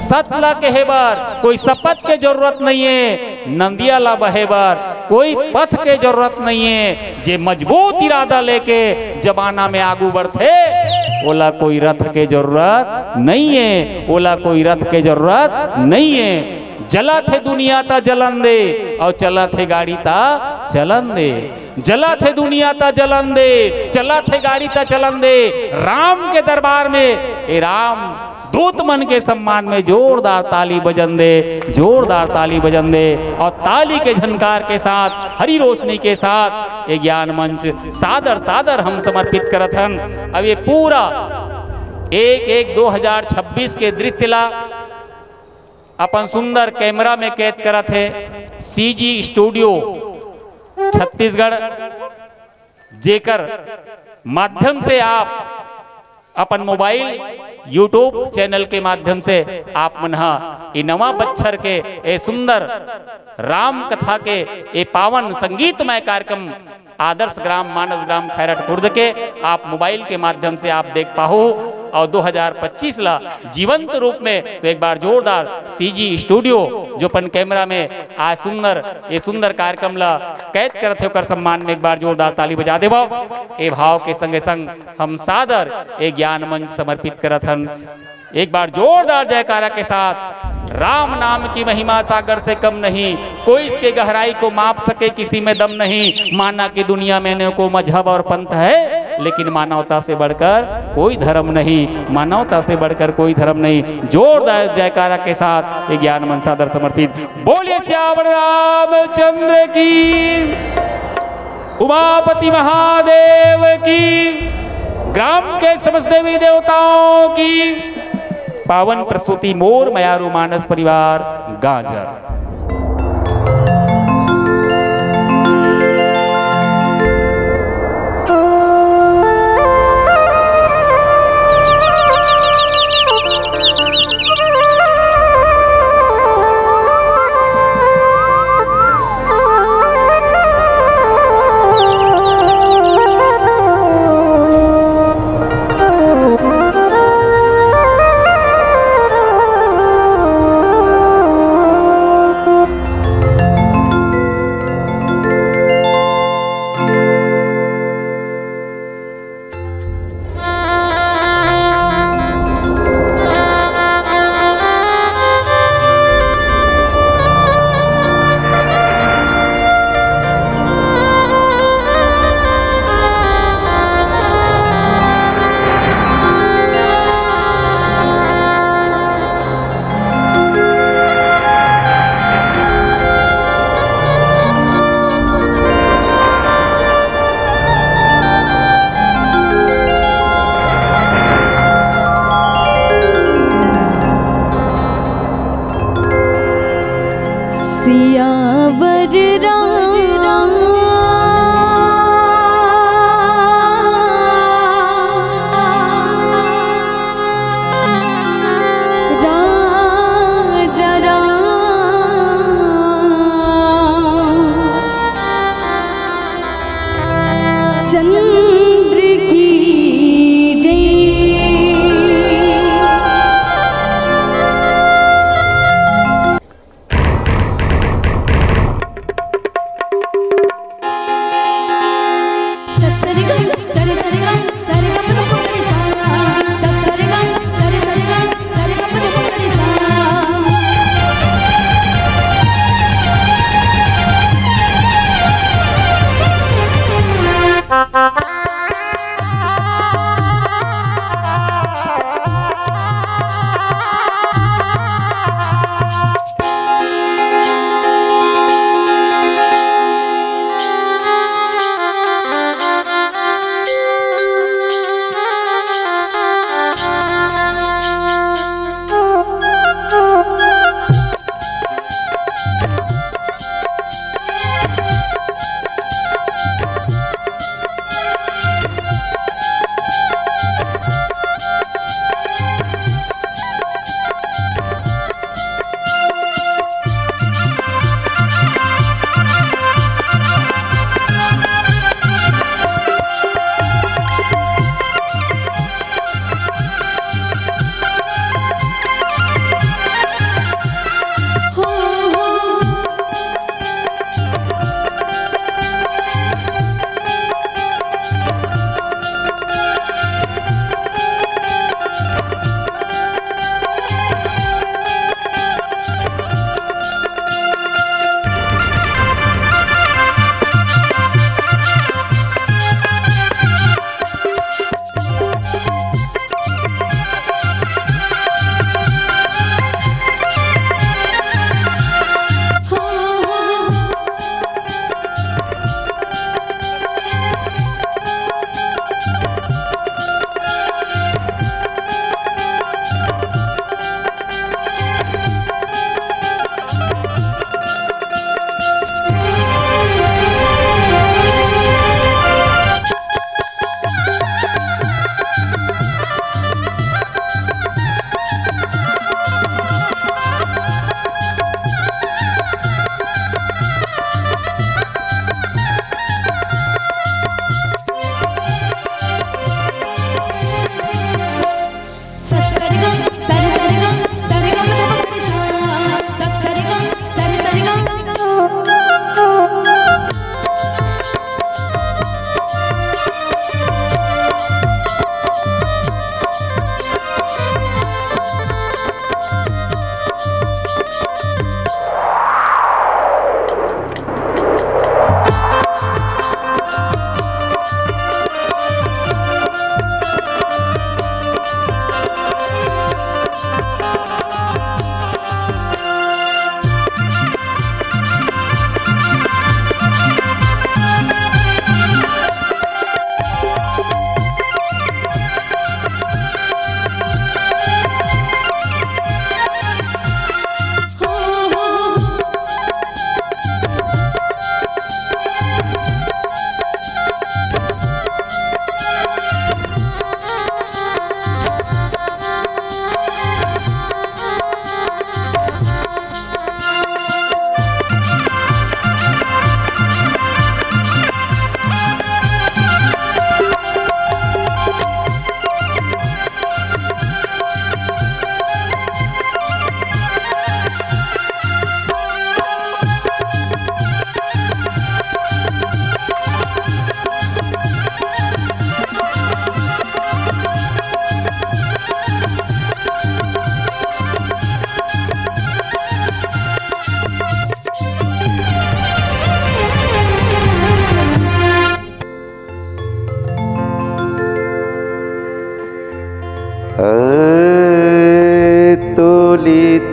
सतला कहेबर कोई शपथ के जरूरत नहीं है, नंदिया ला बहेबर कोई पथ के जरूरत नहीं है। जे मजबूत इरादा लेके जमाना में आगू बढ़ते ओला कोई रथ के जरूरत नहीं है, ओला कोई रथ के जरूरत नहीं है। जला थे दुनिया ता जलन दे और चला थे गाड़ी ता चलन दे, जला थे दुनिया ता जलन दे चला थे गाड़ी ता चलन दे। राम के दरबार में ए राम दूत मन के सम्मान में जोरदार ताली बजन दे, जोरदार ताली बजन दे। और ताली के झनकार के साथ हरी रोशनी के साथ ये ज्ञान मंच सादर सादर हम समर्पित करत हन। अब ये पूरा 1/1/2026 के दृश्य ला अपन सुंदर कैमरा में कैद करत है सीजी स्टूडियो छत्तीसगढ़, जेकर माध्यम से आप अपन मोबाइल यूट्यूब चैनल के माध्यम से आप मनहा ये नवा बच्छर के ए सुंदर राम कथा के ए पावन संगीतमय कार्यक्रम आदर्श ग्राम मानस ग्राम खैरट खुर्द के आप मोबाइल के माध्यम से आप देख पाओ। और 2025 ला जीवंत रूप में तो एक बार जोरदार सीजी स्टूडियो जो पन कैमरा में आज सुंदर ये सुंदर कार्यक्रम ला कैद करते होकर सम्मान में एक बार जोरदार ताली बजा देबो। ए भाव के संगे संग हम सादर ए ज्ञान मंच समर्पित करत हन। एक बार जोरदार जयकारा के साथ। राम नाम की महिमा सागर से कम नहीं, कोई इसके गहराई को माप सके किसी में दम नहीं। माना कि दुनिया में न को मजहब और पंथ है, लेकिन मानवता से बढ़कर कोई धर्म नहीं, मानवता से बढ़कर कोई धर्म नहीं। जोरदार जयकारा के साथ ये ज्ञान मंच सादर समर्पित। बोलिए श्यावर रामचंद्र की, उमापति महादेव की, ग्राम के समस्त देवी देवताओं की। पावन प्रस्तुति मोर मयारू मानस परिवार गाजर।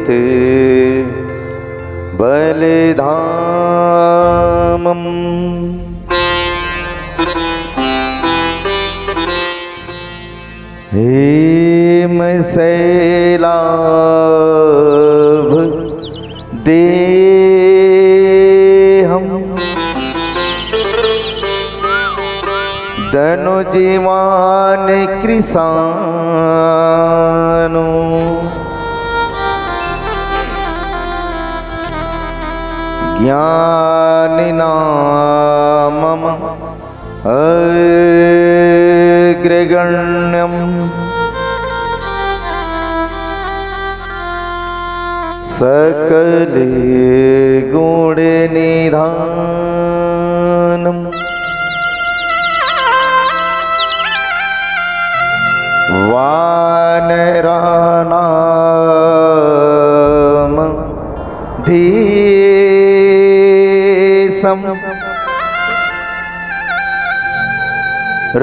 ते बलिधामम् हेमशैलाभ देहम् धनुजीवान कृशानो ज्ञानिनामम् अग्रगण्यम् सकले गुणनिधानम् वानराणाम धीशम्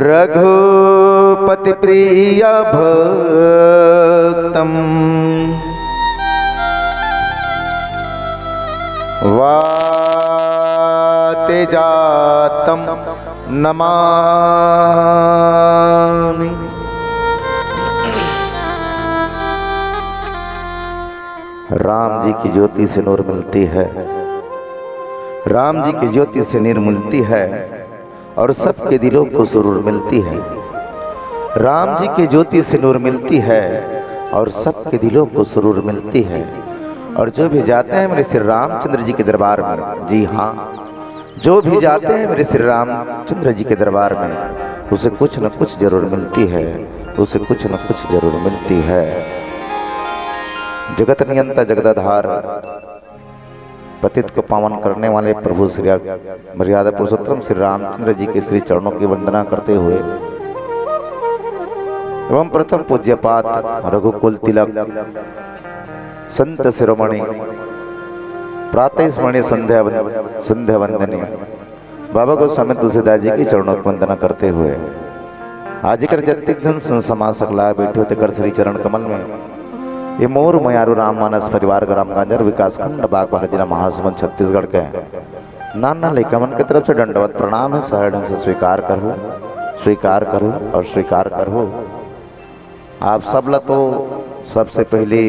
रघुपति प्रिय भक्तम् वातेजातं नमामि। राम जी की ज्योति से नूर मिलती है, राम जी की ज्योति से नीर मिलती है और सबके दिलों को सुरूर मिलती है। राम जी की ज्योति से नूर मिलती है और सबके दिलों को सुरूर मिलती है। और जो भी जाते हैं मेरे श्री रामचंद्र जी के दरबार में, जी हाँ, जो भी जाते हैं मेरे श्री रामचंद्र जी के दरबार में, उसे कुछ न कुछ जरूर मिलती है, उसे कुछ न कुछ जरूर मिलती है। जगत नियंता जगदाधार पतित को पावन करने वाले प्रभु श्री मर्यादा पुरुषोत्तम श्री रामचंद्र जी के श्री चरणों की वंदना करते हुए एवं प्रथम पूज्यपात रघुकुल तिलक संत शिरोमणि प्रातः स्मरणीय संध्या वंदनीय बाबा गोस्वामी तुलसीदास जी की चरणों की वंदना करते हुए आज कर जगतिक धन समाज सकला बैठे होते कर श्री चरण कमल में ये मोर मयारू राम मानस परिवार ग्राम गांजर विकास खंड बागबान जिला महासमुंद छत्तीसगढ़ के नाना लेखमन की तरफ से दंडवत प्रणाम है। सहज ढंग से स्वीकार करो, स्वीकार करो और स्वीकार करो। आप सब ला तो सबसे पहले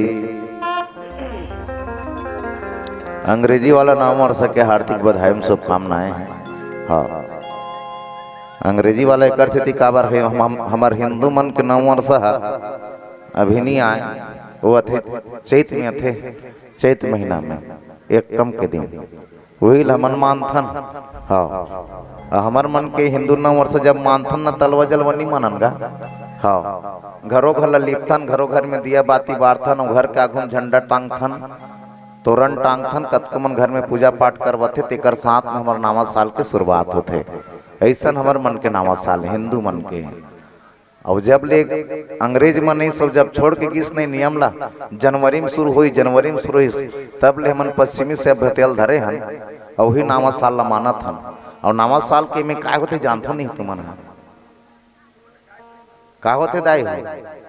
अंग्रेजी वाला नाम और सके हार्दिक बधाई में शुभकामनाएं हैं। हाँ, अंग्रेजी वाला एक स्थिति काबर है हमार हिंदू मन के नाम वर्ष अभी नहीं आए, वो थे चैत में थे, चैत महीना में एक कम के दिन वही हमन मानथन। हाँ, हमार मन के हिंदू नाम वर्ष जब मानथन न तलवा जलवा नहीं मानन गा। हाँ, घरों घर लिपथन, घरों घर में दिया बाती बारथन और घर के आगू झंडा टांगथन, तोरण टांगथन, कतको मन घर में पूजा पाठ करवाते, तेकर साथ में हमार नावा साल के शुरुआत होते। ऐसा हमार मन के नावा साल हिंदू मन के। और जब ले अंग्रेज मन नहीं सब जब छोड़ के किस नहीं नियम ला जनवरी में शुरू हुई, जनवरी में शुरू हुई, तब ले हमन पश्चिमी से भतेल धरे हन और वही नावा साल ला मानत हन। और नावा साल के में क्या होते जानते नहीं तुमन का होते दाई हो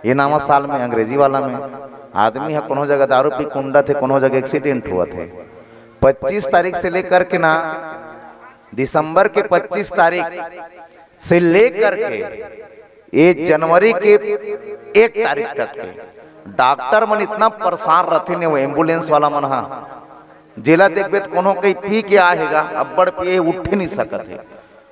ये नावा साल में अंग्रेजी वाला में आदमी है कोनो जगह दारू पी कुंडा थे, कोनो जगह एक्सीडेंट हुआ थे। 25 तारीख से लेकर के ना दिसंबर के 25 तारीख से लेकर के ये जनवरी के 1 तारीख तक के डॉक्टर मन इतना परेशान रहते ने, वो एम्बुलेंस वाला मन हा जिला देखबे तो कोनो कहीं पी के आएगा, अब्बड़ पिए उठ नहीं सकत है,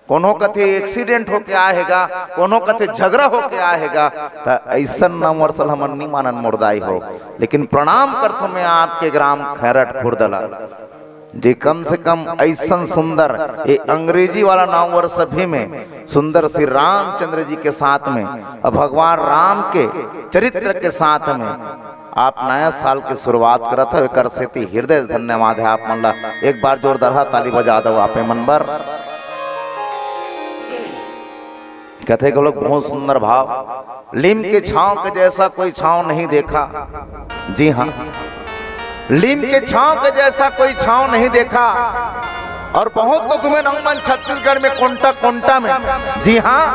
कोनो कथे एक्सीडेंट होके आएगा, कोनो कथे झगड़ा होके आएगा। तो ऐसा नाम वर्सल हमन नहीं मानन मुर्दाई हो। लेकिन प्रणाम करथो मैं आपके ग्राम खैरट खुर्दला जी, कम से कम ऐसा सुंदर ये अंग्रेजी वाला नाम वर्ष भी में सुंदर श्री रामचंद्र जी के साथ में और भगवान राम के चरित्र के साथ में आप नया साल की शुरुआत करत है। कर से हृदय धन्यवाद है आप मन ला। एक बार जोरदार ताली बजा दो आपे मन बर। कहते के लोग बहुत सुंदर भाव, लीम के छांव के जैसा कोई छांव नहीं देखा। जी हाँ, लीम के छांव के जैसा कोई छांव नहीं देखा। और बहुत तो घूमे नहुमन छत्तीसगढ़ में कोंटा कोंटा में। जी हाँ,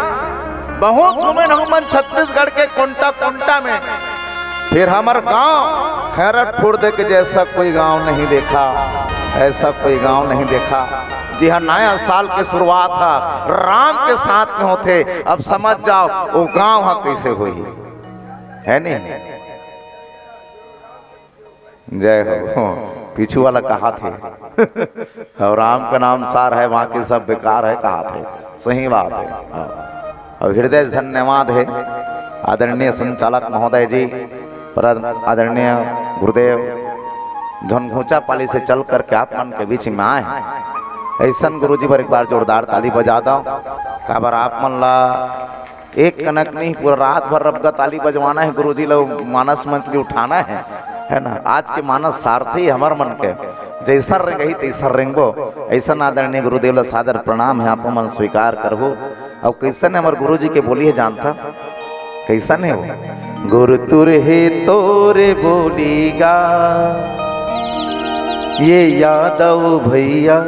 बहुत घूमे नहुमन छत्तीसगढ़ के कोंटा कोंटा में। फिर हमार गांव खैरतपुर दे के जैसा कोई गांव नहीं देखा, ऐसा कोई गांव नहीं देखा। जी हाँ, नया साल की शुरुआत है, राम के साथ में होते। अब समझ जाओ वो गांव हाँ कैसे हुई है नहीं। जय हो। पीछू वाला कहा थे और राम का नाम सार है, वहां के सब बेकार है कहा थे। सही बात है। और हृदय धन्यवाद है आदरणीय संचालक महोदय जी, पर आदरणीय गुरुदेव झनघोचा पाली से चल करके आप मन के बीच में आए। ऐसा गुरु जी पर एक बार जोरदार ताली बजा दो। काबर आप मन ला एक कनक नहीं, पूरा रात भर रब का ताली बजवाना है। गुरु जी लोग मानस मंत्री उठाना है ना। आज के मानस सारथी हमार मन के जैसा रेंग ही तैसा रेंगो। ऐसा आदरणीय गुरुदेव ला सादर प्रणाम है, आप मन स्वीकार करबो। और कैसा ने हमारे गुरु जी के बोली है जानता कैसा नहीं हो। गुरु तुर है तोरे बोलीगा ये यादव भैया,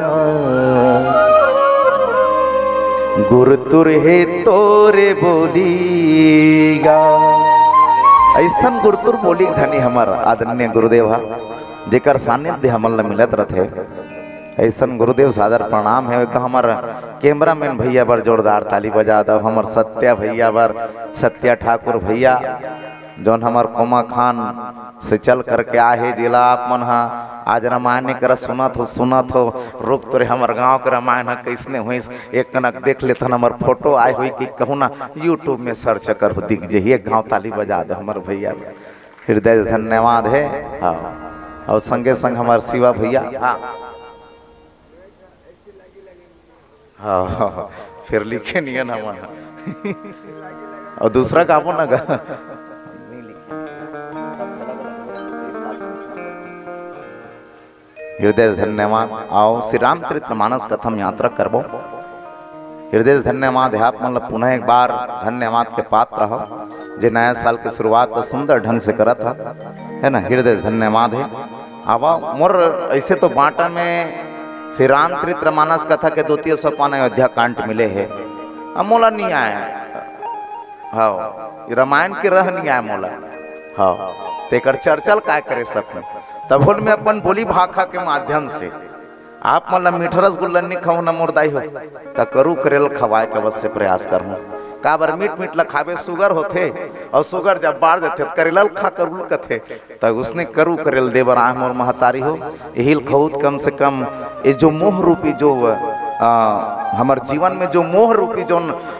गुरु तुर है तोरे बोलीगा। ऐसा गुरुतुर बोली धनी हमार आदरणीय गुरुदेव जेकर सानिध्य हमल मिलत रथे। ऐसा गुरुदेव सादर प्रणाम है। हमार कैमरामैन भैया बर जोरदार ताली बजा दो। हमार सत्या भैया बर, सत्या ठाकुर भैया जौन हमार कोमा खान से चल करके आए जिला। आप मन हा आज रामायण कर सुनत हो रुक तोरे हमार गांव के रामायण कैसने हुई एक कनक देख लेते। हमार फोटो आए हुई कि कहूँ ना यूट्यूब में सर्च कर दिख जाइए। गाँव ताली बजा दो हमार भैया, हृदय धन्यवाद है। हाँ, और संगे संग हमार शिवा भैया। हाँ, फिर लिखे नहीं है ना और दूसरा काबू ना गा हृदय धन्यवाद। आओ श्री रामचरित्र मानस कथम यात्रा करबो। हृदय धन्यवाद है आप मतलब पुनः एक बार धन्यवाद के पात्र हो जे नया साल की शुरुआत तो सुंदर ढंग से करा था, है ना। हृदय धन्यवाद है। अब मोर ऐसे तो बांटा में श्री रामचरित्र मानस कथा के 2 सोपान अयोध्या कांड मिले है। अब मोला नहीं आया। हाँ, रामायण के रह नहीं आया मोला। हाँ, तेकर चर्चल काय करे सकते तब होल में अपन बोली भाखा के माध्यम से आप मतलब मीठा रसगुल्ला नहीं खाऊ ना मोरदाई हो तो करू करेल खवाए के अवश्य प्रयास करूँ। काबर मीठ मीठ ला खावे शुगर होते और शुगर जब बाढ़ देते करेल खा करूल कथे तब उसने करू करेल देवर आम और महतारी हो यही खऊत कम से कम। ये जो मोह रूपी जो हमारे जीवन में जो मोह रूपी जो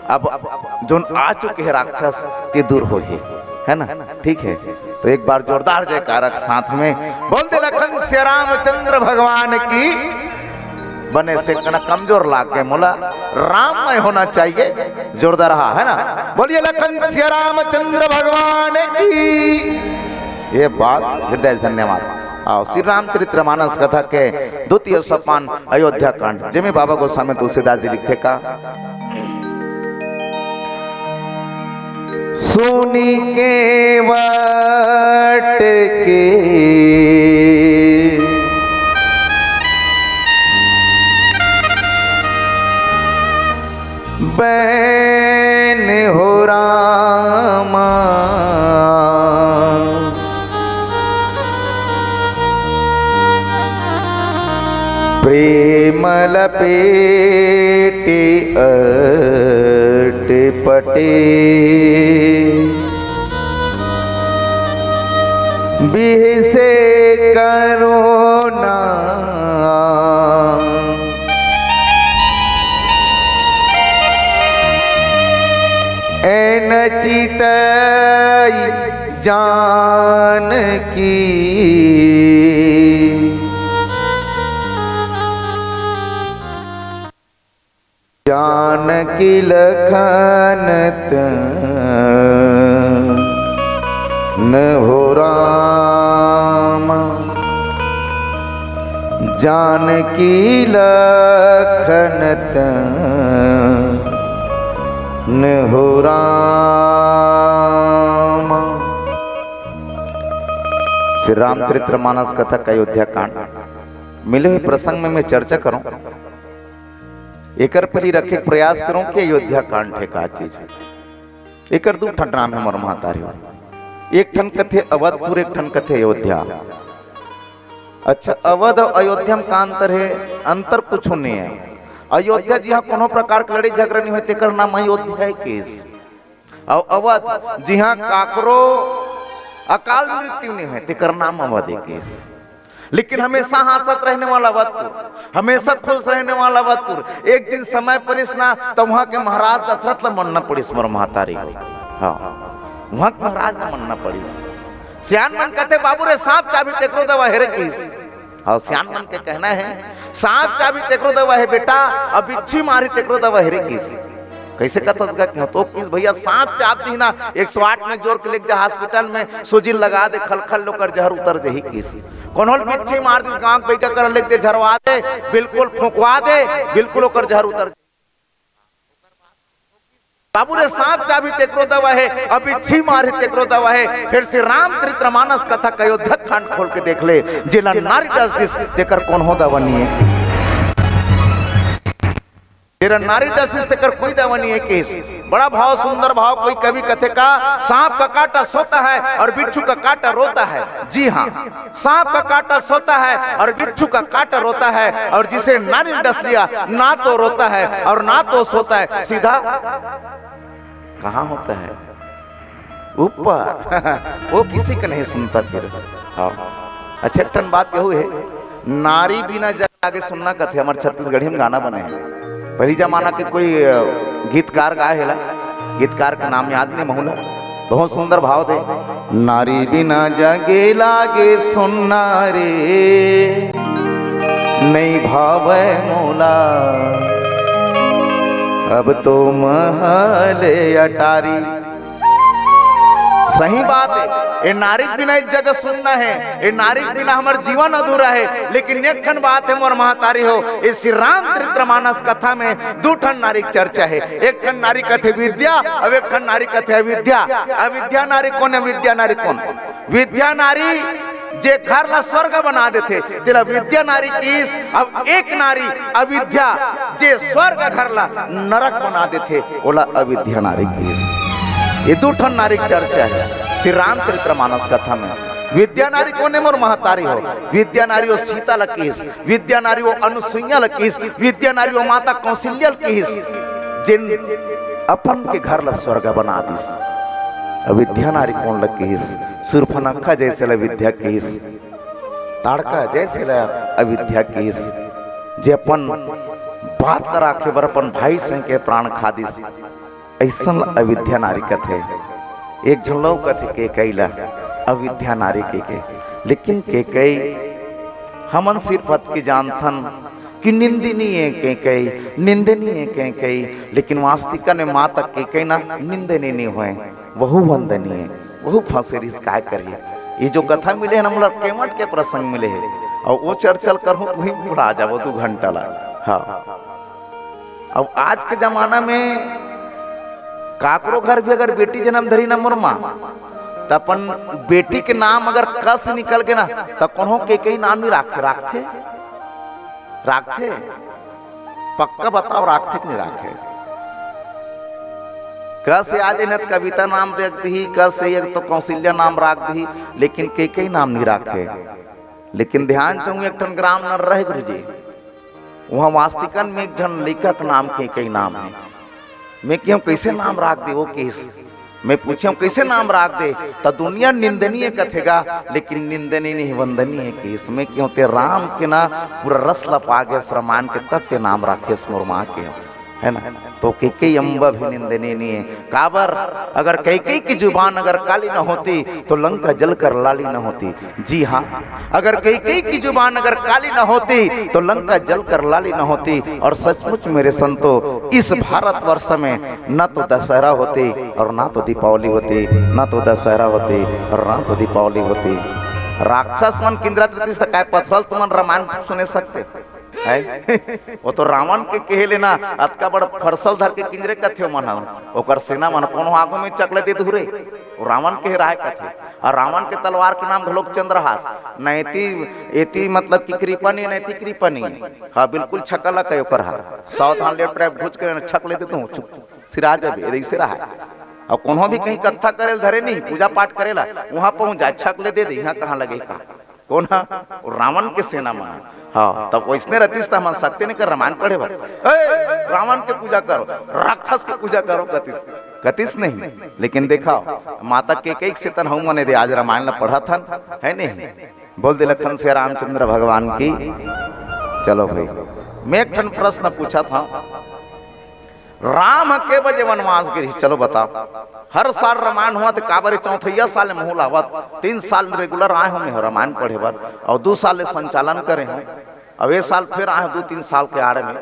अब जो आ चुके हैं राक्षस के दूर हो ही, है ना। ठीक है, तो एक बार जोरदार जयकारक साथ में बोल दे लखन श्री रामचंद्र भगवान की। बने से कमजोर लाग के मोला राममय होना चाहिए, जोरदार रहा है ना। बोलिए लखन श्री रामचंद्र भगवान की। ये बात हृदय धन्यवाद। आओ श्री रामचरित्र मानस कथा के 2 सोपान अयोध्या कांड जिसमें बाबा गोस्वामी तुलसीदास जी लिखते का। सुनी के वट के बैन हो रामा, प्रेम लपेटे अट पटे, बिह से करुणा एन चितई जान की, जानकी लखनत न हो राम, जानकी लखनत न हो राम। श्री रामचरित्र मानस कथा का अयोध्या कांड मिले हुए प्रसंग में मैं चर्चा करूं, एकर पर ही रखे प्रयास करूं कि अयोध्या कांड है का चीज। एकर 2 ठन नाम है मोर महतारी। एक ठन कथे अवधपुर, एक ठन कथे अयोध्या। अच्छा, अवध और अयोध्या में का अंतर है? अंतर कुछ नहीं है। अयोध्या जहाँ कोनो प्रकार के लड़ाई झगड़ा नहीं होते कर नाम अयोध्या है केस, और अवध जहाँ काकरो अकाल मृत्यु नहीं है तेकर नाम अवध है केस। लेकिन हमेशा हंसत रहने वाला अवधपुर, हमेशा खुश रहने वाला अवधपुर। एक दिन समय परिस ना तो वहां के महाराज दशरथ ला मनना पड़िस मोर महतारी हो। हाँ, वहां के महाराज ला मनना पड़िस। सियान मन कहते बाबू रे सांप चाबी तेकरो दवा हेरे केस। और सियान मन के कहना है सांप चाबी तेकरो दवा है बेटा, अब बिच्छी मारी तेकरो दवा हेरे केस। कैसे कथस का क्यों तो किस भैया सांप चाप दी ना 108 में जोर के ले जा हॉस्पिटल में सूजी लगा दे खलखल लोकर जहर उतर दे ही किसी कोनोल बिच्छी मार दी गांव बैठा कर ले दे झरवा दे बिल्कुल फुकवा दे बिल्कुल ओकर जहर उतर बाबू रे सांप चाबी तेकरो दवा है अब बिच्छी मारी तेकरो दवा है। फिर से रामचरितमानस कथा का अयोध्या कांड खोल के देख ले जिला नारी डस दिस तेकर कौन हो दवा नहीं है। तेरा नारी डसिस तेकर कोई दवा नहीं है केस। बड़ा भाव सुंदर भाव कोई कवि कथे का सांप का काटा सोता है और बिच्छू का काटा रोता है। जी हाँ, सांप का काटा सोता है और बिच्छू का काटा रोता है, और जिसे नारी ने डस लिया ना तो रोता है और ना तो सोता है, सीधा कहाँ होता है ऊपर। वो किसी का नहीं सुनता फिर। हाँ, अच्छा टन बात कहू है नारी बिना जग आगे सुनना कथे हमारे छत्तीसगढ़ी में गाना बने हैं। पहली जमाना के कोई गीतकार गाए हेला, गीतकार का नाम याद नहीं महूला, बहुत सुंदर भाव थे। नारी बिना जगे लागे सुनना रे नहीं भावे मोला, अब तो महल अटारी। सही बात है, ये नारी बिना एक जगह सुनना है, ये नारी बिना हमारा जीवन अधूरा है। लेकिन एक ठन बात है मोर महतारी हो, इस रामचरितमानस कथा में दो ठन नारी की चर्चा है। एक ठन नारी कथे विद्या और एक ठन नारी कथे अविद्या। अविद्या नारी कौन है? विद्या नारी कौन? विद्या नारी जे घर ला स्वर्ग बना देते तेरा विद्या नारी कीस। अब एक नारी अविद्या जे स्वर्ग घर ला नरक बना देते ओला अविद्या नारी कीस। ये दो ठन नारी की चर्चा है श्री रामचरितमानस कथा में। विद्या नारी कौन है? मोर महतारी हो। विद्या नारी वो सीता लकीस, विद्या नारी वो अनुसुईया लकीस, विद्या नारी वो माता कौशल्या लकीस, जिन अपन के घर ला स्वर्ग बना दिस। अविद्या नारी कौन लकीस? सुरफनखा जैसे ला विद्या कीस, ताड़का जैसे ला अविद्या कीस, जे अपन बात राखे बर अपन भाई संग के प्राण खा दिस। ऐसा अविद्या नारी कथे। एक झल्लो कथे के कैला अविद्या नारी के लेकिन के कई हमन सिर्फ की जानथन कि निंदिनी है के कई, निंदनी है के कई, लेकिन वास्तविका ने माता के कई ना निंदनी नहीं हुए, वहु वंदनी है, वहु फंसे रिस काय करिए। ये जो कथा मिले है ना मतलब केमट के प्रसंग मिले है और वो चर्चल करूँ वही बुढ़ा जाओ 2 घंटा ला। हाँ, अब आज के जमाना में काकरो घर भी अगर बेटी जन्म धरी ना मोर माँ तो अपन बेटी के नाम अगर कस निकल के ना तो कौन के कई नाम नहीं राखते राखते पक्का बताओ राखते कि नहीं राखे? कस आज न कविता नाम रख दी, कस से तो कौशल्या नाम राख दी, लेकिन के कई नाम नहीं राखे। लेकिन ध्यान चाहूँ एक ठन ग्राम न रहे गुरुजी, वहां वास्तिकन में एक जन लिखत नाम के कई नाम है। मैं क्यों कैसे नाम राख दे वो केस? मैं पूछा कैसे नाम राख दे तो दुनिया निंदनीय कथेगा, लेकिन निंदनीय नहीं वंदनीय है केस। मैं क्यों ते राम के ना पूरा रस लपा गया श्रमान के तथ्य नाम राखे मोर माँ के है ना। तो कई अम्बा भी निंदनीय नहीं है। काबर अगर कई की जुबान अगर काली न होती तो लंका जलकर लाली न होती। जी हाँ, अगर कई की जुबान अगर काली न होती तो लंका जलकर लाली न होती। और सचमुच मेरे संतो इस भारतवर्ष में न तो दशहरा होती और ना तो दीपावली होती, न तो दशहरा होती और ना तो दीपावली होती। राक्षस मन किंद्रा काय पथरल तुमन रामायण सुने सकते है? वो तो रावण के कहे लेना अतका बड़ फरसल धर के किंजरे कथे मन ओकर सेना मन कोनो आगो में चकले दे धुरे रावण के राय कथे। और रावण के तलवार के नाम घलोक चंद्रहास नैति एति मतलब कि कृपनी नैति कृपनी। हाँ बिल्कुल छकला कयो कर हा सावधान ले ट्रैप घुस के छक ले दे तू सिरा जब ऐसे रहा और कोनो भी कहीं कथा करेल धरे नहीं, पूजा पाठ करेला वहां पहुंच जा, अच्छा ले दे दे, यहाँ कहाँ लगे का कौन है रावण के सेना में। हाँ तब वैसने रतीस हम सत्य नहीं कर रामायण पढ़े भर रावण के पूजा करो, राक्षस की पूजा करो, कतिस नहीं। लेकिन देखा माता के से तन हूँ मने दे आज रामायण ला पढ़ा था है नहीं, बोल दे लखन से रामचंद्र भगवान की। चलो भाई मैं एक ठन प्रश्न पूछा था, राम के बजे वनवास गिरी, चलो बताओ। हर साल रामायण हुआ तो काबरे चौथैया साल में मुँह लावत, 3 साल रेगुलर आए हो मैं रामायण पढ़े बार, और 2 साल संचालन करे हैं, अब ये साल फिर आए 2-3 साल के आड़े में।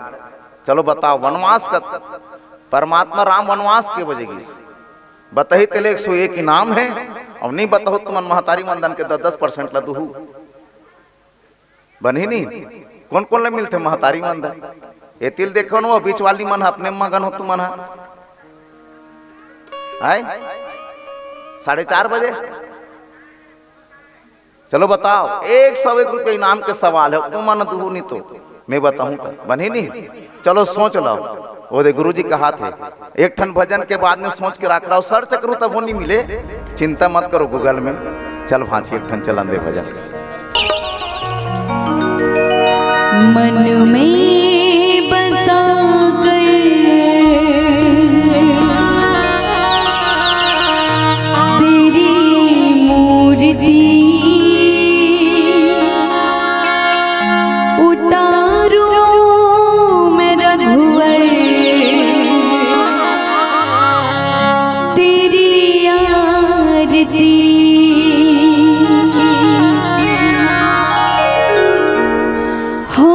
चलो बताओ वनवास का परमात्मा राम वनवास के वजह की बताही तेले 101 इनाम है, और नहीं बताओ तुम महतारी मंदन के 10% ला दूहू बनी नहीं। कौन कौन ले मिलते महतारी मंदन ये तिल देखो ना, बीच वाली मन अपने मगन हो तुम मन आए 4:30 बजे। चलो बताओ 101 रुपये इनाम के सवाल है, तुम मन दूहू नहीं तो मैं बताऊं तो बनी नहीं। चलो सोच लो, वो दे गुरुजी का हाथ है, एक ठन भजन के बाद में सोच के रख रहा हूं, सर्च करूं तब वो नहीं मिले, चिंता मत करो गूगल में। चल भांची एक ठन चलन दे भजन। मन में बसा कर तेरी मूर्ति उतारो मेरा रघुवर, तेरी आरती हो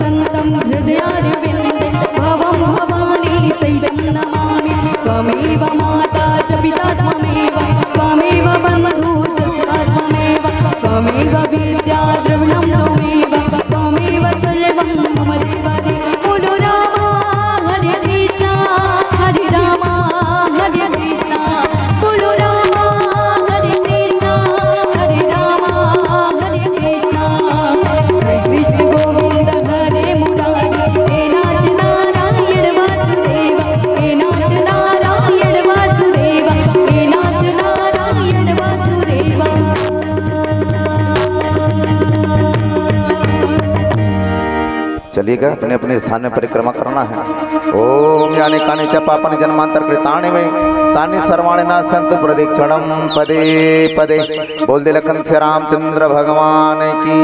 वसन्तं हृदयारविन्दे भवं भवानी सहितं नमामि त्वमेव माता च पिता त्वमेव त्वमेव बन्धु च सखा त्वमेव त्वमेव विद्या द्रविणं त्वमेव त्वमेव सर्वं मम देवदेव बोलो रामा हरे कृष्ण हरे रामा हरे कृष्ण बोलो रामा हरे कृष्ण हरे रामा हरे कृष्ण श्री कृष्ण गोविंद हरे मुरारी हे नाथ नारायण वासुदेव हे नाथ नारायण वासुदेव हे नाथ नारायण वासुदेव चलिएगा अपने अपने स्थान में परिक्रमा करना है। ओम यानी कानी च पापन जन्मांतर कृतानि में तानि सर्वाणि नाशन्तु प्रदक्षिणं पदे पदे। बोल दे लखन से रामचंद्र भगवान की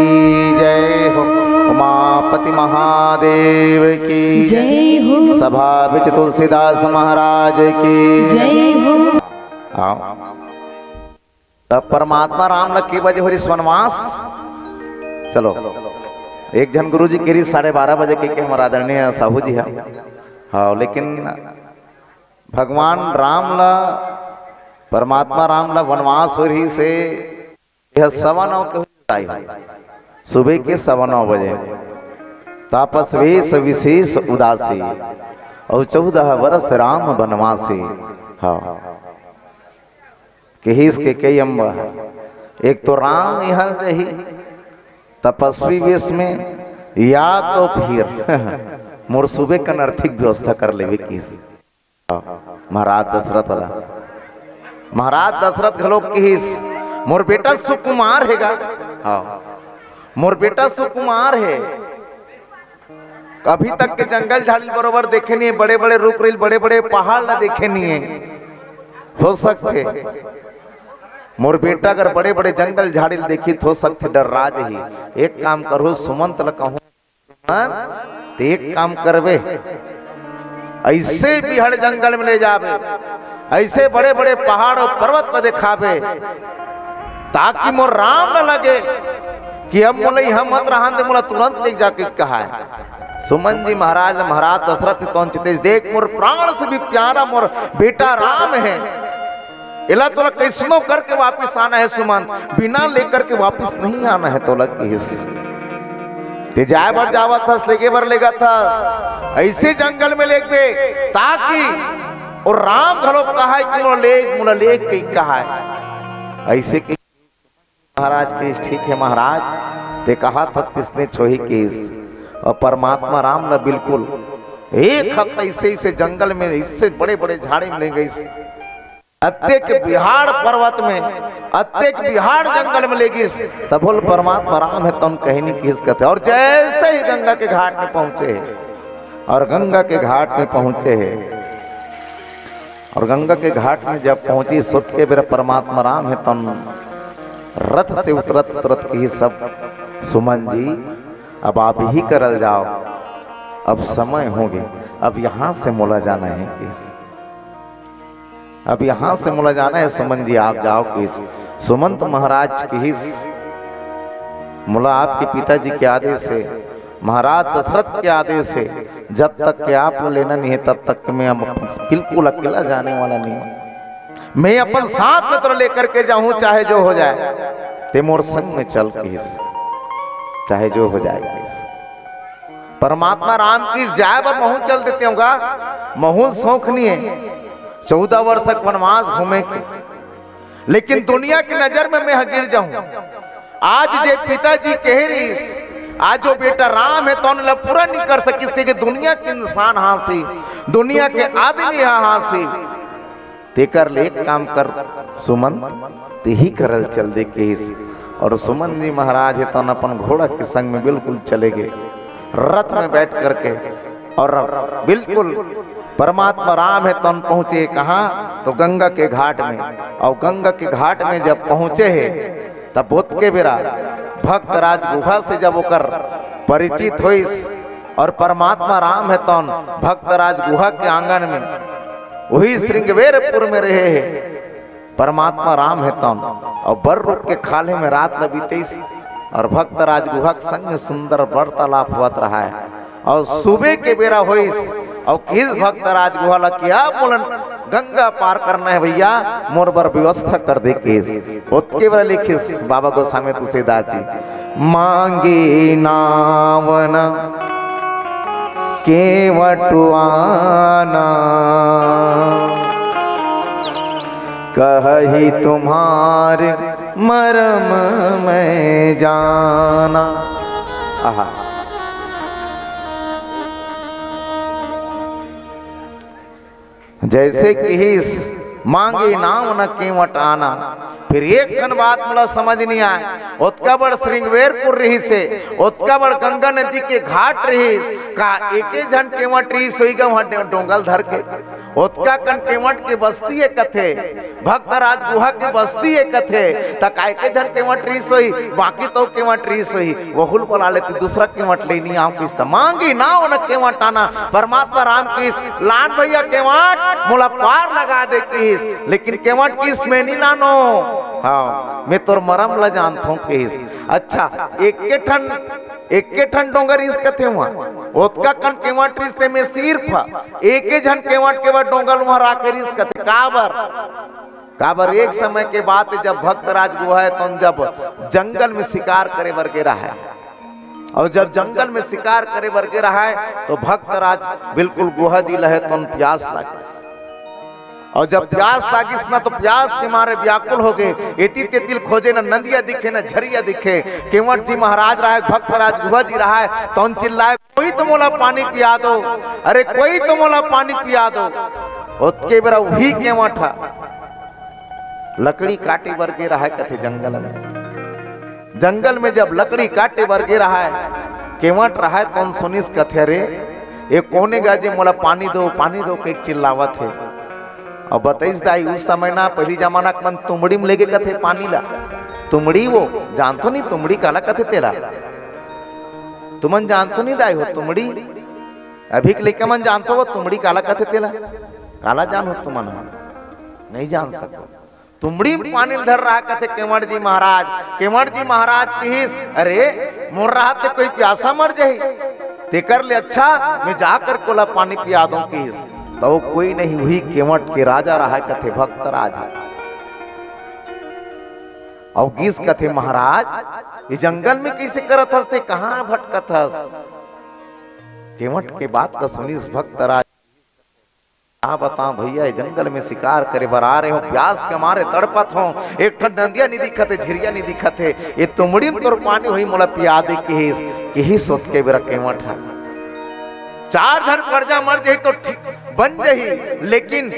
जय हो। उमापति महादेव की जय हो सभा बिच तुलसीदास महाराज की जय हो आओ। तब परमात्मा राम लक्की बजे हो वनवास। चलो एक जन गुरु जी केरी 12:30 बजे के हमारा आदरणीय साहू जी है। हाँ लेकिन भगवान राम ला परमात्मा राम ला वनवास हो रही से यह 9:15 के आई सुबह के 9:15 बजे तापस वेश विशेष उदासी और 14 वर्ष राम वनवासी। हाँ कहिस के कई अम्बा एक तो राम यहाँ रही तपस्वी वेश में या तो फिर मोर सुबह का आर्थिक व्यवस्था कर लेवे किस महाराज दशरथ वाला। महाराज दशरथ घलो किस मोर बेटा सुकुमार हैगा। हाँ मोर बेटा सुकुमार है। अभी तक के जंगल झाड़ी बरोबर देखे नहीं है, बड़े बड़े रुख रेल बड़े बड़े पहाड़ ना देखे नहीं है। हो सकते मोर बेटा अगर बड़े बड़े जंगल झाड़ी देखी तो सकते डर राज ही। एक काम करो सुमंत ल कहूं तो एक काम करवे ऐसे बिहड़ जंगल में ले जावे ऐसे बड़े बड़े पहाड़ और पर्वत न दिखावे ताकि मोर राम न लगे कि अब मोला हम मत रहा दे मोला तुरंत ले जाके कहा है। सुमन जी महाराज महाराज दशरथ तो देख मोर प्राण से भी प्यारा मोर बेटा राम है। इला तोला कैसनो करके वापस आना है सुमंत, बिना लेकर के वापस नहीं आना है। तोला ते जाए बर जावा था लेके बर लेगा था ऐसे जंगल में ले गए ताकि और राम घलो कहा है कि मोला ले कई कहा है ऐसे कि महाराज के ठीक है महाराज ते कहा था किसने छोही केस। और परमात्मा राम ला बिल्कुल एक हफ्ता ऐसे जंगल में इससे बड़े बड़े झाड़ी में ले गई अत्येक बिहार पर्वत में अत्येक बिहार जंगल में ले गई तब बोल परमात्मा राम है तुम कहीं नहीं किस कहते। और जैसे ही गंगा के घाट में पहुंचे और गंगा के घाट में पहुंचे और गंगा के घाट में जब पहुंची सुत के मेरा परमात्मा राम है तुम रथ से उतरत उतरत की सब सुमन जी अब आप ही करल जाओ अब समय होगे अब यहां से मोला जाना है किस अब यहां से मोला जाना है सुमन जी आप जाओ किस। सुमंत महाराज की मोला आपके पिताजी के आदेश से महाराज दशरथ के आदेश से जब तक के आप लेना नहीं है तब तक के मैं बिल्कुल अकेला जाने वाला नहीं हूं। मैं अपन साथ में तो लेकर के जाऊं चाहे जो हो जाए ते मोर संग में चल किस चाहे जो हो जाए किस। परमात्मा राम की जाए पर महू चल देते होगा महूल शौक नहीं है 14 वर्ष तक वनवास घूमे के लेकिन दुनिया की नजर में मैं गिर जाऊं। आज जे पिताजी कह रही आज जो बेटा राम है तो पूरा नहीं कर सकिस कि दुनिया के इंसान हासी दुनिया के आदमी हासी ते कर ले एक काम कर सुमन ते ही करल चल दे केस। और सुमन जी महाराज है तो अपन घोड़ा के संग में बिल्कुल चले गए रथ में बैठ करके और बिल्कुल परमात्मा राम है तो पहुंचे कहाँ तो गंगा के घाट में। और गंगा के घाट में जब पहुंचे है तब बुद्ध के बेरा भक्त राज गुहा से जब होकर परिचित हुई और परमात्मा राम है तो भक्त राज गुहा के आंगन में वही श्रृंगवेरपुर में रहे हैं परमात्मा राम है तो और बर रूप के खाले में रात बीते और भक्त राजगुहा के संग सुंदर वार्तालाप हुआ रहा है। और सुबह के बेरा होइस और किस भक्त राजगुहा ला किया बोलन गंगा पार करना है भैया, मोर बर व्यवस्था कर दे केस। उसके बेरा लिखिस बाबा गोस्वामी तुलसीदास जी, मांगे नावना केवटुआना कही तुम्हारे मरम में जाना। आहा, जैसे कि मांगे नाम न केवट आना। फिर एक खन बात मुला समझ नहीं आया, उतका बड़ श्रृंगवेरपुर रही से उतका बड़ गंगा नदी के घाट रही का एके जन केवट रही सोईगा वहां डोंगल धर के। उतका कन केवट के बस्ती है कथे, भक्त राजगुहा के बस्ती है कथे, तक एके जन केवट रही सोई, बाकी तो केवट रही सोई वहुल बोला लेती दूसरा केवट लेनी आओ किस मांगी ना न केवट आना। परमात्मा राम की लान भैया केवट मोला पार लगा दे किस, लेकिन केवट किस में नहीं लानो। हाँ, मैं तोर मरम ला जानता हूँ किस। अच्छा, एक ठन डोंगर इस कथे हुआ ओतका कन केवट रिश्ते में सिर्फ एके जन केवट के बाद डोंगर वहां राकर इस कथे काबर एक समय के बाद जब भक्त राजगुहा है तो जब जंगल में शिकार करे वर्गे रहा है, और जब जंगल में शिकार करे वर्गे रहा है तो भक्त राज बिल्कुल गुहा दिल है तो प्यास लगी। और जब प्यास लागिस ना तो प्यास के मारे व्याकुल हो गए, एती तेतिल खोजे ना नदिया दिखे ना झरिया दिखे। केवट जी महाराज रहा है, भक्त राजगुहा जी रहा है, तो चिल्लाए कोई तो मोला पानी पिया दो, अरे कोई तो मोला पानी पिया दो। उसके बेरा वही केवट लकड़ी काटे वर्गे रहा है कथे जंगल में जब लकड़ी काटे वर्गे रहा है केवट रहा है तो सुनिस कथे रे ये कोने गाजे मोला पानी दो के चिल्लावत है। और बताइस दाई उस समय ना पहली जमाना के मन तुमड़ी में लेके कथे पानी ला, तुमड़ी वो जानतो नहीं तुमड़ी काला कथे तेरा, तुमन जानतो नहीं दाई हो तुमड़ी, अभी के लेके मन जानतो हो तुमड़ी काला कथे तेला, काला जान हो तुमन नहीं जान सको। तुमड़ी में पानी धर रहा कथे केवट जी महाराज की हिस, अरे मोर रहा ते कोई प्यासा मर जाही ते कर ले, अच्छा मैं जाकर कोला पानी पिया दूं की हिस। तो कोई नहीं हुई केवट के राजा रहा कथे भक्त राजा। और गीस कथे महाराज ये जंगल में कैसे करत हसते, कहां भटकत हस। केवट के बात का सुनिस भक्त राज, क्या बताऊं भैया जंगल में शिकार करे बर आ रहे हो, प्यास के मारे तड़पत हो, एक ठन नदिया नहीं दिखत है, झिरिया नहीं दिखत है, ये तुमड़ी में तोर पानी हुई मोला पिया दे के ही सोच के बेरा केवट है। चार जन कर्जा मर जाए तो ठीक बन जाही, लेकिन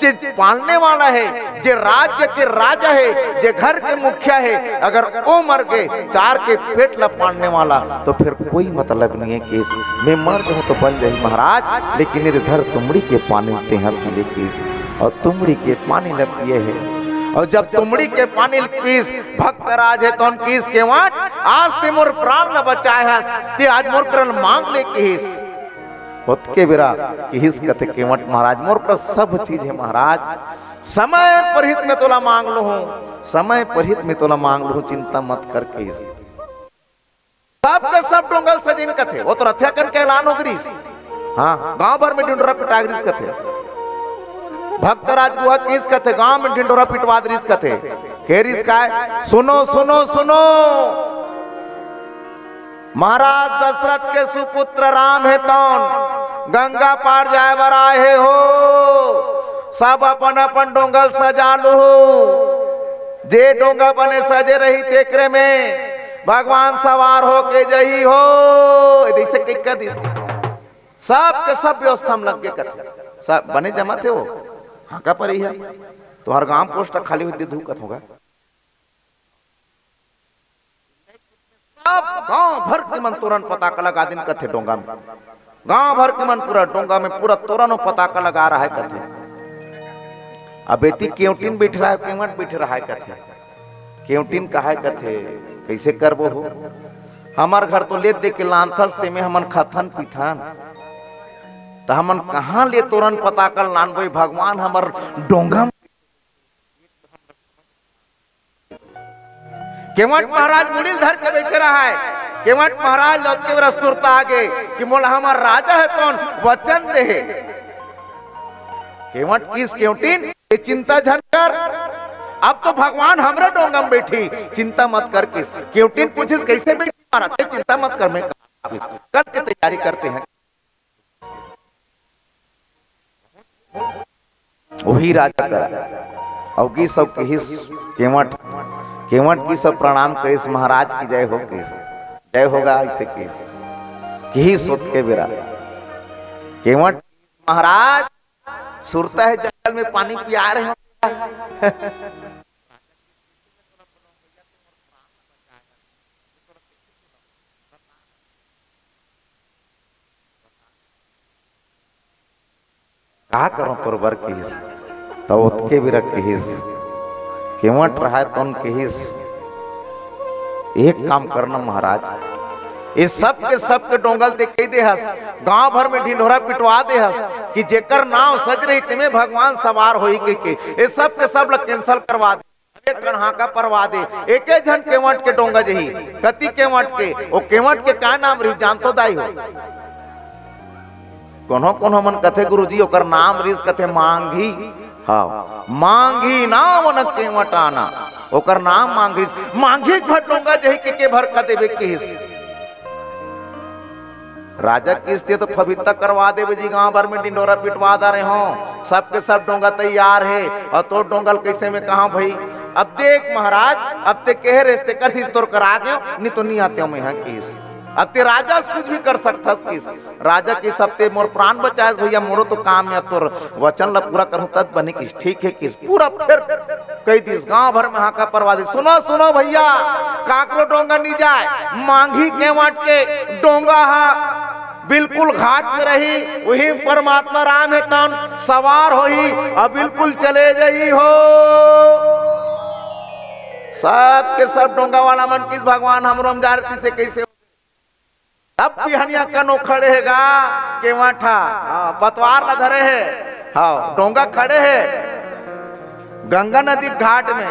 जे पालने वाला है, जे राज्य के राजा है, जे घर के मुखिया है, अगर वो मर गए चार के पेट ला पालने वाला तो फिर कोई मतलब नहीं है कि मैं मर जाऊं तो बन जाही महाराज, लेकिन इधर तुमड़ी के पानी ते हैं पीले किस, और तुमड़ी के पानी न पिए है। और जब तुमड़ी के पानी पीस भक्त राज है तो किस केवट आज ते मोर प्राण न बचाए हस, ते आज मोर करल मांग ले किस। के बेरा किस कथे केवट महाराज मोर पर सब चीज है महाराज, समय परहित में तोला मांग लो हूं, समय परहित में तोला मांग लो हूं, चिंता मत कर के। सब के सब डोंगल सजिन कथे वो तो रथया कर के ऐलान हो गरीस। हाँ, गांव भर में ढिंडोरा पिटागरीस कथे, भक्त राजगुहा किस कथे गांव में ढिंडोरा पिटवादरीस कथे केरिस काय। सुनो सुनो सुनो, महाराज दशरथ के सुपुत्र राम है तौन गंगा पार जाए बर आए हो, सब अपन अपन डोंगल सजा लो, जे डोंगा बने सजे रही तेकरे में भगवान सवार हो के जही हो। ऐसे सब के सब व्यवस्था में लग गए कथे, सब बने जमा थे वो हाँ का पर ही है तो हर गांव पोस्ट खाली हुई धूकत होगा। गांव भर के मन तोरन पताका लगा दिन कथे डोंगा में, गांव भर के मन पूरा डोंगा में पूरा तोरन पताका लगा रहा है कथे। अब बेटी केवटिन बैठ रहा है, केवट बैठ रहा है कथे, केवटिन कहा है कथे कैसे करबो हो, हमार घर तो ले दे के लानथस ते में हमन खथन पिथन, तो हमन कहां ले तोरन पताका लानबो, भगवान हमर डोंगा केवट महाराज मुड़िल धर के बैठे रहा है। केवट महाराज लौट के मेरा सुरता आगे कि मोला हमार राजा है कौन वचन दे। केवट किस क्योंटिन ये चिंता झनकर, अब तो भगवान हमरे डोंगा में बैठी, चिंता मत कर। किस क्योंटिन पूछिस कैसे बैठी महाराज, चिंता मत कर, मैं कल की तैयारी करते हैं। वही राजा कर औगी सब किस केवट केवट की सब प्रणाम करिस, महाराज की जय हो किस जय होगा ऐसे किस सोच के बेरा केवट महाराज सुरता है जंगल में पानी पिया रहे हैं। कहा करो तोर बर किस तो उत्के भी रख किस केवट रहा तो उनके हिस। एक काम करना महाराज, इस सब के डोंगल दे कही दे हस, गांव भर में ढिंढोरा पिटवा दे हस कि जेकर नाव सज रही तिमे भगवान सवार होई के ये सब के सब लोग कैंसल करवा दे, एक कन्हाका परवा दे। एक जन केवट के डोंगा जही कति केवट के ओ केवट के का नाम रही जान तो दाई हो। कोनो मन कथे गुरुजी ओकर नाम रिस कथे मांगी। हाँ मांगी नाम न केवटाना, ओकर नाम मांगी मांगी घटोंगा जही के भर का देवे किस राजा किस्ते तो फबिता करवा देवे जी, गांव भर में डिंडोरा पिटवा दा रहे हो, सबके सब डोंगा तैयार है और तो डोंगल कैसे में कहा भाई। अब देख महाराज, अब ते कह रेस्ते कर थी तोर करा गयो नहीं तो नहीं आते हो मैं यहाँ किस। अब ते राजा कुछ भी कर सकता किस, राजा की सबते मोर प्राण बचाए भैया, मोरो तो काम या तोर वचन ला पूरा करूं तब बने किस ठीक है किस। पूरा फिर कई दिस गांव भर में हाका परवा दे, सुनो सुनो भैया काकरो डोंगा नहीं जाए, मांगी केवट के डोंगा हा बिल्कुल घाट में रही, वही परमात्मा राम है तन सवार होही और बिल्कुल चले जाई हो। सब के सब डोंगा वाला मन किस भगवान हमरो हम जारती से कैसे अब पिहनिया कनो खड़े हैगा केवटा पतवार न धरे है। हाँ डोंगा खड़े है गंगा नदी घाट में,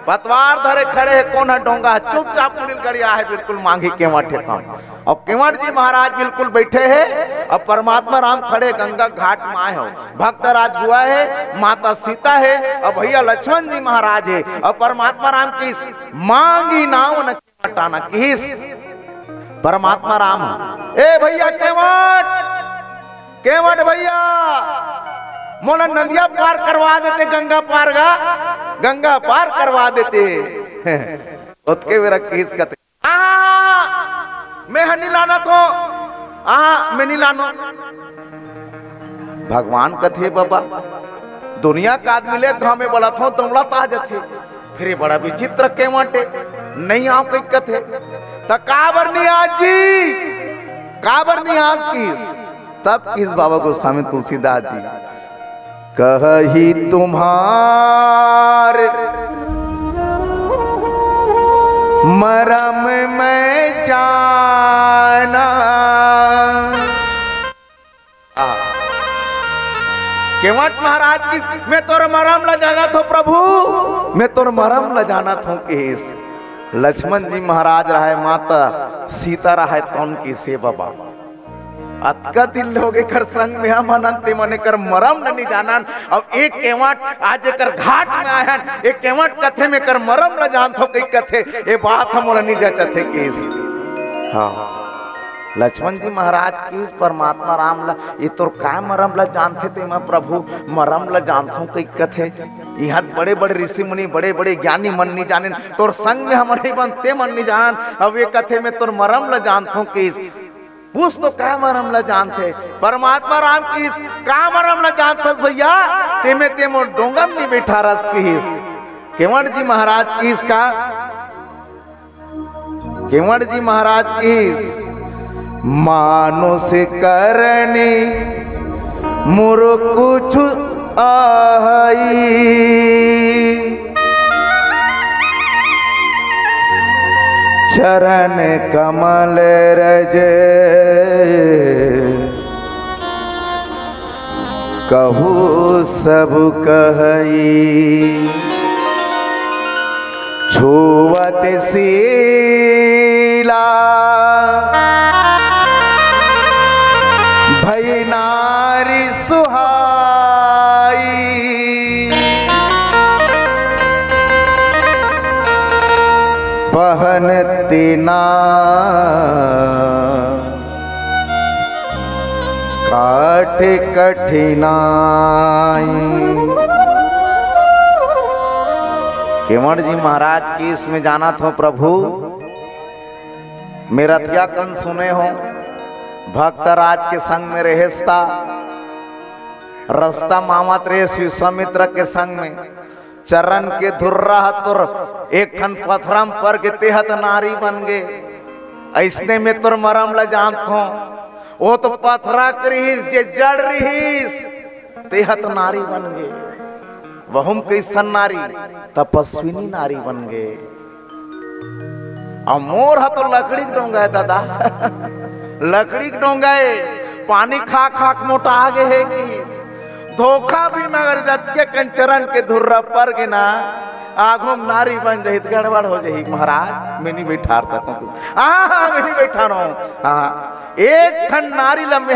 पतवार धरे खड़े है, कौन है डोंगा चुपचाप मुड़िल गड़िया है बिल्कुल मांगी केवट है काम। और केवट जी महाराज बिल्कुल बैठे हैं और परमात्मा राम खड़े गंगा घाट में आए हो, भक्त राज हुआ है, माता सीता है और भैया लक्ष्मण जी महाराज है और परमात्मा राम किस मांगी नाव न केवटाना किस परमात्मा राम। ए भैया केवट केवट भैया मोला नदिया पार करवा देते, गंगा पार गंगा पार करवा देते। उसके मेरा किस कहते मैं नहीं लाना तो मैं नहीं लानो। भगवान कथे बाबा दुनिया का आदमी ले गांव में बोला था दौड़ा ताज थे, फिर बड़ा विचित्र केवटे नहीं आओ कई कथे तो काबर नहीं आज जी काबर नहीं आज किस। तब किस बाबा गोस्वामी तुलसीदास जी कही तुम्हार मरम में जाना। केवट महाराज किस मैं तोर मरम ला जाना थो प्रभु, मैं तोर मरम ला जाना थो किस। लक्ष्मण जी महाराज रहा है, माता सीता रहा है तो उनकी से बाबा अतका दिन लोगे कर संग में हम अनंत मने कर मरम नहीं जानन। अब एक केवट आज कर घाट में आयन, एक केवट कथे में कर मरम न जान थो कई कथे ये बात हम नहीं जचथे किस। हाँ लक्ष्मण जी महाराज की परमात्मा राम ला ये तोर काय मरम ला जानते थे मैं प्रभु मरम ला जानता हूँ कई कथे। यहाँ बड़े बड़े ऋषि मुनि बड़े बड़े ज्ञानी मन नहीं जाने, तोर संग में हमारे बनते मन नहीं जानन। अब ये कथे में तोर मरम ला जानता हूँ किस। पूछ तो क्या मरम ला जानते परमात्मा राम किस का मरम ला जानते भैया तेमे तेमो डोंगम नहीं बैठा रस किस। केवट जी महाराज किस का केवट जी महाराज किस मानो से करनी मुर कुछ आई चरण कमल रज कहू सब कही। छुवत शीला भई नारी सुहाई, पहनती ना काट कठिनाई। केवट जी महाराज की इसमें जाना था प्रभु, मेरा थिया कन सुने हो, भक्त राज के संग में रहेस्ता, रस्ता मामत रेस विश्वामित्र के संग में, चरण के धुर्रा तुर एक खन पथरम पर के तेहत नारी बन गए। ऐसने में तुर मरम ल जानत हो, वो तो पथरा करीस जे जड़ रहीस, तेहत नारी बन गए। वहुम कैसन नारी, तपस्विनी नारी बन गए। और मोर हा तो लकड़ी डोंगा है दादा, लकड़ी डोंगा है, पानी खा खा मोटा आगे है कि धोखा भी मगर जत के कंचरन के धुर्रा पर के ना आगो नारी बन जाही तो गड़बड़ हो जाही। महाराज मैं नहीं बैठा सकूं, मैं नहीं बैठा रहा हूं। एक ठन नारी लम्बे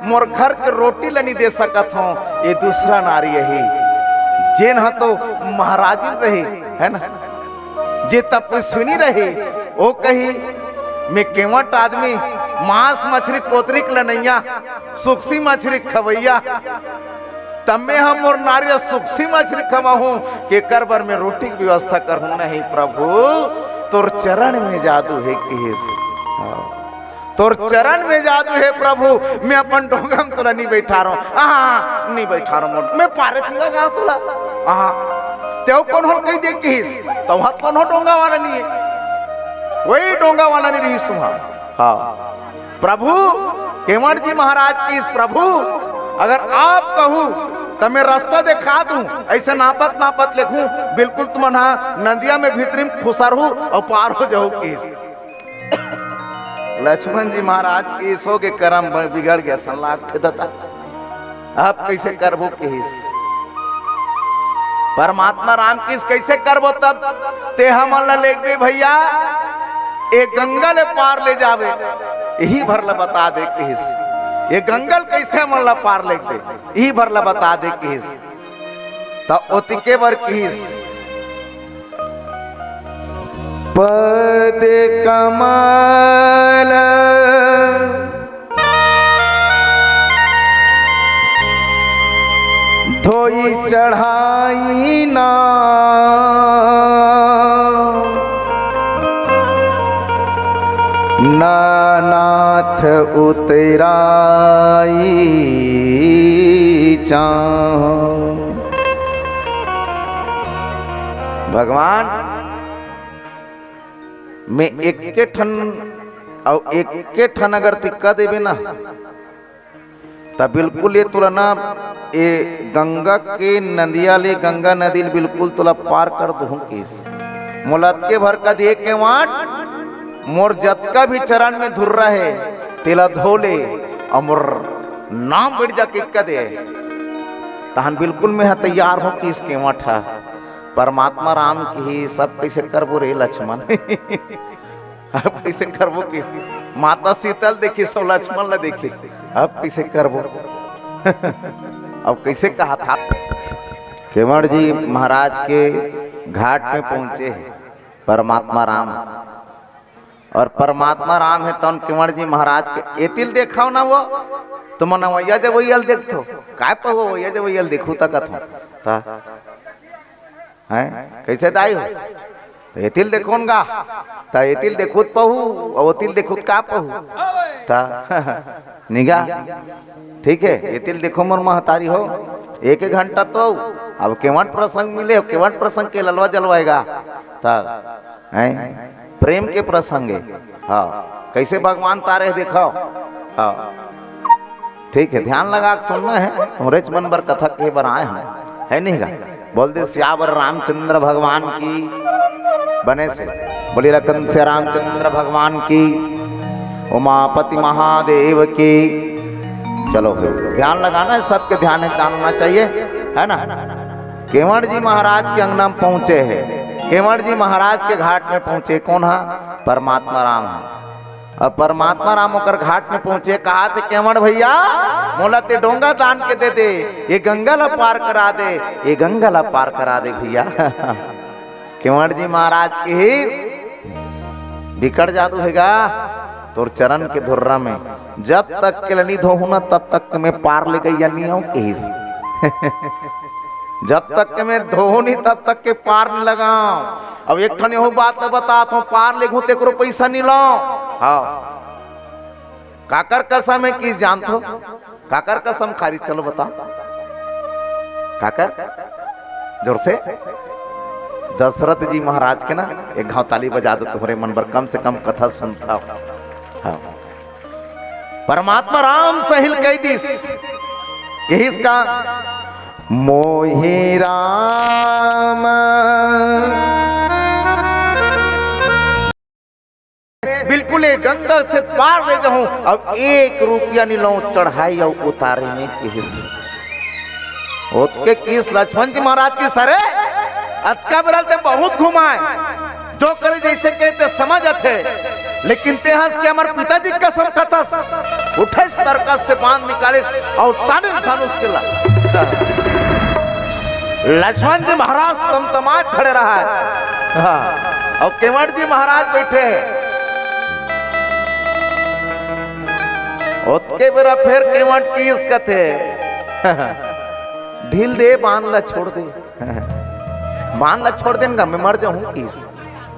मोर घर के रोटी ला नहीं दे सकत हूं, ये दूसरा नारी यही जेन हा तो महाराजी रही है ना, जे तपस्विनी रही, वो कही मैं केवट आदमी मांस मछली कोतरी लनैया, सुखसी मछली खवैया, तब में हम और नारिया सुखसी मछली खवाहूं के कर बर में रोटी की व्यवस्था करहूं। नहीं प्रभु, तोर चरण में जादू है किस, तोर चरण में जादू है प्रभु। मैं अपन डोंगा में तोला नहीं बैठा रहा हूं, नहीं बैठा रहा हूं, मैं पारे चला गाँव तोला। तेव कौन हो कही दे किस, तो हाथ कौन हो डोंगा वाला नहीं है, वही डोंगा वाला नहीं रही सुहा। हाँ प्रभु, केवट जी महाराज की इस प्रभु, अगर आप कहूं तो मैं रास्ता दिखा दूं, ऐसे नापत नापत लिखूं, बिल्कुल तुम नदिया में भीतरी में खुसर हूं और पार हो जाओ किस। लक्ष्मण जी महाराज की सो के कर्म बिगड़ गया, संलाग थे दता, आप कैसे करबो किस, परमात्मा राम किस कैसे करबो, तब ते हम ले गए भैया एक गंगा ले पार ले जावे, यही भरला बता दे किस, ये गंगल कैसे मल्ला पार ले गए, यही भरला बता दे किस। तो ओतिके बर किस, पद कमल धोई चढ़ाई ना, नाथ उतराई चाह। भगवान मैं एक के ठन और एक के ठन अगर तिक्का देवे ना, तब बिल्कुल ये तुलना ये गंगा के नदिया ले, गंगा नदी बिल्कुल तुला पार कर दूं किस। मुलत के भर का दे के वाट मोर जत का भी चरण में धुर रहे, तेला धोले और मोर नाम बढ़ जा के दे, तहन बिल्कुल मैं तैयार हो कि इसके मठा परमात्मा राम की ही सब कैसे करबो रे लक्ष्मण। अब कैसे करबो किस, माता शीतल देखी सो लक्ष्मण ला देखी, अब कैसे करबो। अब कैसे कहा था। केवट जी महाराज के घाट में पहुंचे परमात्मा राम, और परमात्मा राम है तो केवट जी महाराज के एतिल देखाओ ना, वो तुम न वैया जब वैयल देखो काय पहो, वैया जब वैयल देखू तक हैं कैसे दाई हो, एतिल देखोनगा ता एतिल देखुत पहू और ओतिल देखुत का पहू ता निगा, ठीक है। एतिल देखो मोर महतारी हो, एक एक घंटा तो अब केवट प्रसंग मिले, केवट प्रसंग के ललवा जलवाएगा ता हैं प्रेम के प्रसंगे। हाँ कैसे भगवान तारे दिखाओ। हाँ ठीक है, ध्यान लगा के सुनना है, हमरे मन बर कथा के बर आए हैं, है नहीं गा। बोल दे सियावर रामचंद्र भगवान की, बने से बोली रकन से रामचंद्र भगवान की, उमापति महादेव की। चलो ध्यान लगाना है, सबके ध्यान होना चाहिए, है ना। केवट जी महाराज के अंगना में पहुंचे हैं, केवट जी महाराज के घाट में पहुंचे। कौन है? परमात्मा राम है। अब परमात्मा राम होकर घाट में पहुंचे, कहा थे केवट भैया मोला ते डोंगा दान के दे दे, ये गंगा ला पार करा दे, ये गंगा ला पार करा दे भैया। केवट जी महाराज के ही बिकट जादू हैगा तोर चरण के धुर्रा में, जब तक के लनी धोहू ना तब तक मैं पार ले गई या नहीं के जब तक के मैं धोहू नहीं तब तक के पार नहीं लगाऊं। अब एक ठन यहू बात बता तो पार ले घूते करो पैसा नहीं लो। हाँ काकर कसम है कि जानतो? काकर कसम खारी, चलो बता काकर जोर से। दशरथ जी महाराज के ना एक घाव ताली बजा दो तुम्हारे मन पर, कम से कम कथा सुनता हो। हाँ। परमात्मा राम सहिल कह दिस यही इसका मोहि राम बिल्कुल गंगा से पार ले जाऊं, अब 1 रुपया नहीं लो चढ़ाई और उतारे में के किस लक्ष्मण जी महाराज की सरे अतका बरलते बहुत घुमाए, जो करे जैसे कहते समझ थे, लेकिन तेहस के हमारे पिताजी कसम कथस उठे तरकस से बांध निकाले और ताने धनुष के ला। लक्ष्मण जी महाराज तमतमा खड़े रहा है। हाँ। और केवट जी महाराज बैठे हैं। उसके बेरा फिर केवट की इस कथे ढील दे, बांध ला छोड़ दे, बांध ला छोड़ देगा, मैं मर जाऊं किस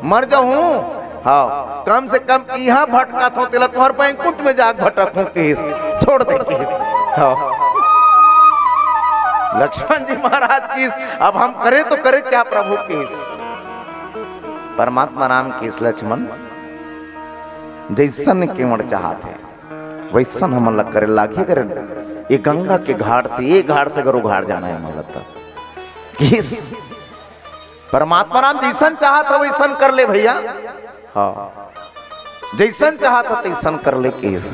मर जाऊं। हाँ कम से कम यहाँ भटका थो तेला तुम्हारे बैंकुट में जाग भटकूं किस, छोड़ दे किस। हाँ लक्ष्मण जी महाराज किस, अब हम करें तो करें क्या प्रभु किस। परमात्मा राम किस लक्ष्मण जैसन केवट चाहते वैसन हम लग करे लागे करे। ये गंगा के घाट से, ये घाट से गरो घाट जाना है हमारा लगता किस। परमात्मा राम जैसन चाहता वैसन कर ले भैया। हाँ जैसन चाहता तैसन कर ले किस।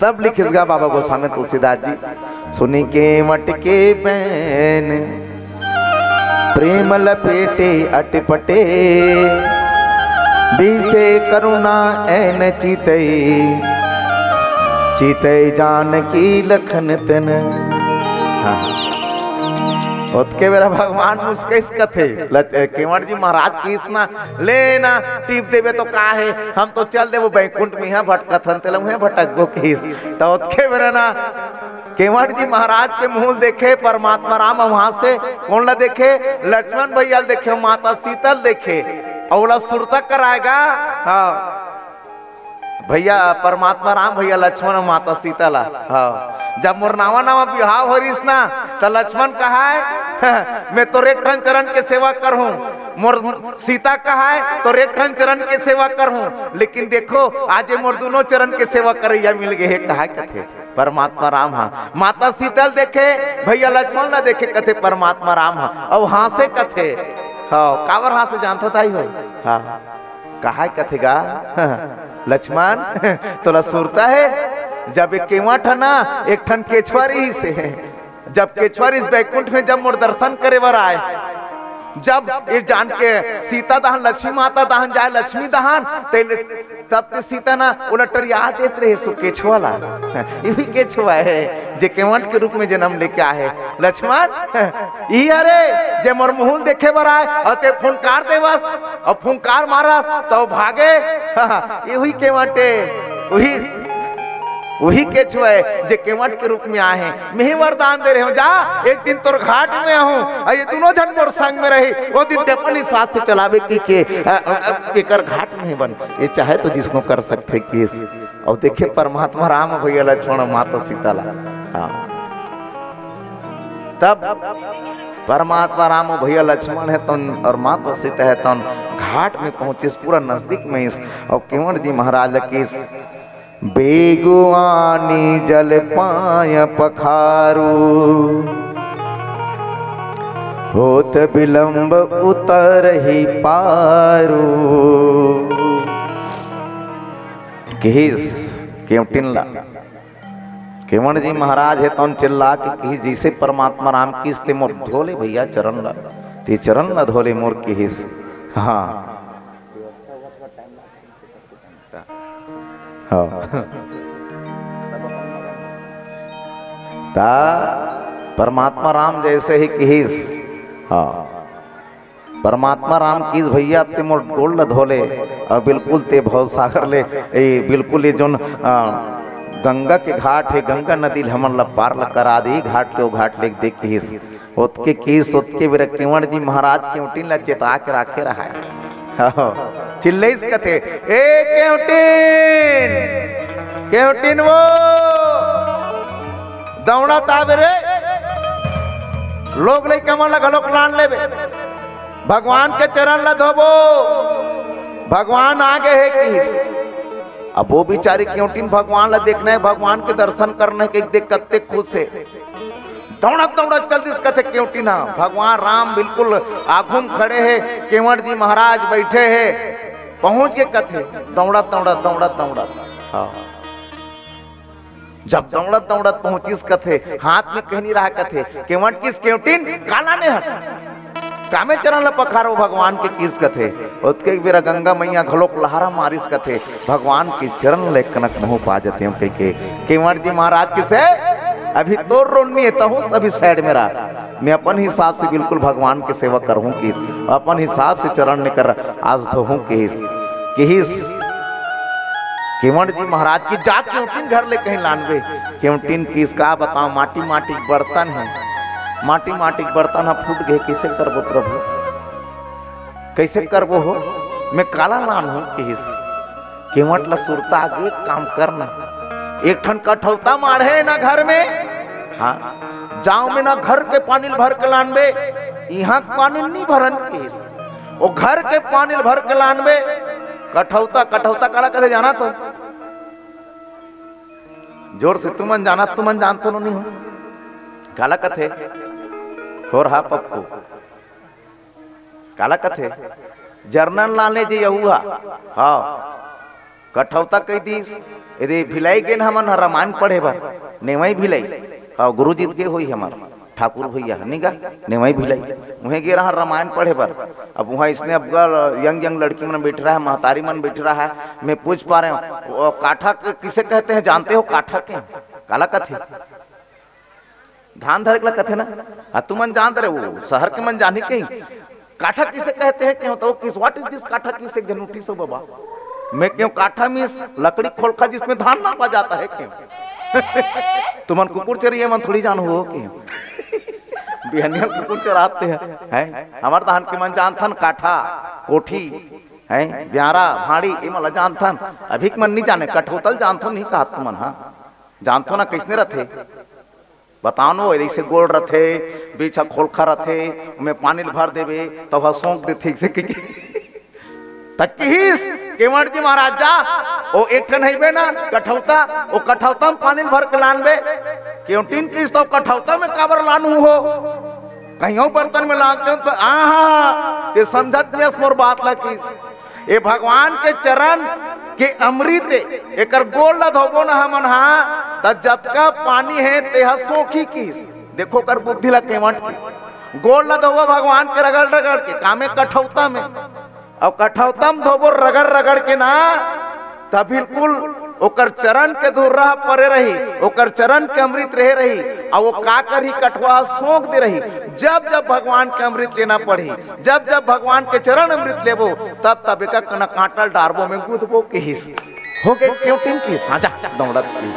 सब लिखिएगा बाबा गोस्वामी तुलसीदास जी। सुनी केवट के बैन प्रेम लपेटे अटपटे, बीसे करुणा ऐन चितई, चितई जानकी लखन तन। हाँ उसके बेरा भगवान मुस्किस कथे केवट जी महाराज किस ना लेना टीप देवे तो का है, हम तो चल दे वो बैकुंठ में यहाँ भटकथन तेल मुहे भटक गो किस। तो उसके बेरा ना केवट जी महाराज के मुंह देखे परमात्मा राम, वहां से कौन ला देखे? लक्ष्मण भैया देखे, माता सीतल देखे, और सुरता कराएगा। हाँ भैया परमात्मा राम भैया लक्ष्मण और माता सीता ला। हाँ जब मोर नावा नावा बिहाव हो रही ना तो लक्ष्मण कहा है मैं तो रेठन चरण के सेवा कर हूँ, मोर सीता कहा है तो रेठन चरण के सेवा कर हूँ, लेकिन देखो आज मोर दोनों चरण के सेवा करैया मिल गए। कहा कथे परमात्मा राम हाँ। माता सीतल देखे भैया लक्ष्मण ना देखे, कथे परमात्मा राम हाँ। और हाँ से कथे हाँ कावर हाँ से जानता था ही हो। हाँ कहा कथेगा लक्ष्मण तोला सुरता है जब एक केवट है ना एक ठन केछवारी से है, जब केछवारी इस बैकुंठ में जब मोर दर्शन करे बर आए, जब ये जान के सीता दहन लक्ष्मी माता दहन जाए लक्ष्मी दहन तब ते सीता ना उलटर याद देते रहे सो केछवा ला। ये भी केछवा है जे केवट के रूप में जन्म लेके आए लक्ष्मण। ई अरे जे मोर मुहुल देखे बर आए और ते फुंकार देवस और फुंकार मारस तो भागे। ये हुई केवटे वही केछवा है जे केवट के रूप में आए हैं। मैं ही वरदान दे रहे हूँ जा एक दिन तोर घाट में हूँ और ये दोनों जन मोर संग में रही, वो दिन अपनी साथ से चलावे की के एकर घाट में बन। ये चाहे तो जिसनो कर सकते केस। और देखिए परमात्मा राम भैया लक्ष्मण माता सीता ला। हाँ तब परमात्मा राम भैया लक्ष्मण है तन और माता सीता है तन घाट में पहुंचे पूरा नजदीक में इस। और केवट जी महाराज की बेगुआनी जल पाय पखारू, होत विलंब उतर ही पारू। केवटिन ला केवट जी महाराज है तौन चिल्ला के जैसे परमात्मा राम किस ते मोर धोले भैया चरण ला ते चरण ला धोले मोर किस। हाँ ता परमात्मा राम जैसे ही किहिस। हाँ परमात्मा राम कीस भैया ते मोर गोल न धोले और बिल्कुल ते भव सागर ले बिल्कुल ये जोन गंगा के घाट है, गंगा नदी हमन ला पार ला करा दी घाट के वो घाट ले देख किस ओतके किस ओतके वीर केवड़ जी महाराज केवटिन ला चेता के राखे रहा है। चिल्लेस कथे ए केवटिन केवटिन वो दौड़ा ताबे रे लोग ले कमल ला घलोक लान लेबे भगवान के चरण ला धोबो भगवान आगे है किस। अब वो बेचारी क्योंटिन भगवान ला देखना है, भगवान के दर्शन करने के देख कत्ते खुश है। दौड़ा दौड़ा चल दिस कथे क्योंटिन भगवान राम बिल्कुल आघुम खड़े हैं, केवड़ जी महाराज बैठे हैं, पहुंच के कथे दौड़ा दौड़ा दौड़ा दौड़ा। हाँ जब दौड़ा दौड़ा पहुंचिस कथे हाथ में कहीं नहीं रहा कथे केवड़ किस क्योंटिन काला ने हंस कामे चरण ला पखारो भगवान के किस कथे उसके बेरा गंगा मैया घलोक लहरा मारिस कथे भगवान के चरण ले कनक मुंह पा जाते हैं के केवड़ जी महाराज किसे अभी तो रोनी है तो अभी साइड में रहा मैं अपन हिसाब से बिल्कुल भगवान की सेवा करूं किस अपन हिसाब से चरण ने कर आज तो हूं किस केवड़ जी महाराज की जा क्योंटिन घर ले कहीं लानबे क्योंटिन किस का बताओ माटी माटी बर्तन है माटी माटी बर्तन फूट गए कैसे करबो प्रभु कैसे करबो हो मैं काला लान हूं किस केवट ला सुरता आगे काम करना एक ठन कठौता मारे ना घर में। हाँ जाओ में ना घर के पानी भर के लानबे यहाँ पानी नहीं भरन किस वो घर के पानी भर के लानबे कठौता कठौता काला कैसे जाना तो जोर से तुमन जाना तुमन जानते तो नहीं हो काला कथे और हा पप्पू काला कथे जर्नल लाने जी यहुआ हाँ कठौता कह दीस यदि भिलाई गेन हमन रामायण पढ़े बर नेवई भिलाई हाँ गुरु जीत के हुई हमार ठाकुर भैया निगा नेवई भिलाई वहीं गे रहा रामायण पढ़े बर। अब वहाँ इसने अब यंग यंग लड़की मन बैठ रहा है महतारी मन बैठ रहा है मैं पूछ पा रहा हूँ काठा किसे कहते हैं जानते हो काठा के काला कथे धान धरे के कथे ना तू मन जान रहे वो शहर के मन जाने कहीं काठा किसे कहते हैं क्यों तो किस व्हाट इज दिस काठा किसे जनूठी सो बाबा मैं क्यों काठा मीस लकड़ी खोलखा जिसमें धान नापा जाता है क्यों तुमन कुकुर चरिए मन थोड़ी जान हो क्यों बिहनिया कुकुर चराते हैं हमारे धान के मन जानथन काठा कोठी है ब्यारा भाड़ी ये मला जानथन अभी मन नहीं जाने कठोतल जानथो नहीं कहा तुमन हाँ जानथो ना किसने रथे बताओ नो ऐसे गोल रथे बीच खोलखा रथे में पानी भर देवे तो वह सौंप दे ठीक से तकिस केवड़ जी महाराज जा ओ एक ठन है ना कठौता ओ कठौता में पानी भर के लानबे क्योंटिन किस तो कठौता में काबर लानू हो कहीं बर्तन में लानते हो तो ये समझत नहीं मोर बात ला किस ये भगवान के चरण के अमृत एक गोल न धोबो न हमन हाँ त जतका पानी है तेहा सोखी किस देखो कर बुद्धि ला केवट गोल न धोबो भगवान के रगड़ रगड़ के कामे कठौता में अब कठौता में धोबो रगड़ रगड़ के ना तब बिल्कुल ओकर चरण के धुर्रा परे रही ओकर चरण के अमृत रहे रही और वो का करी कठवा सोख दे रही जब जब भगवान के अमृत लेना पड़ी जब जब भगवान के चरण अमृत लेबो तब तब एक कांटल डारबो में गुदबो के हिस हो गए क्योंटिन की साजा दौड़त की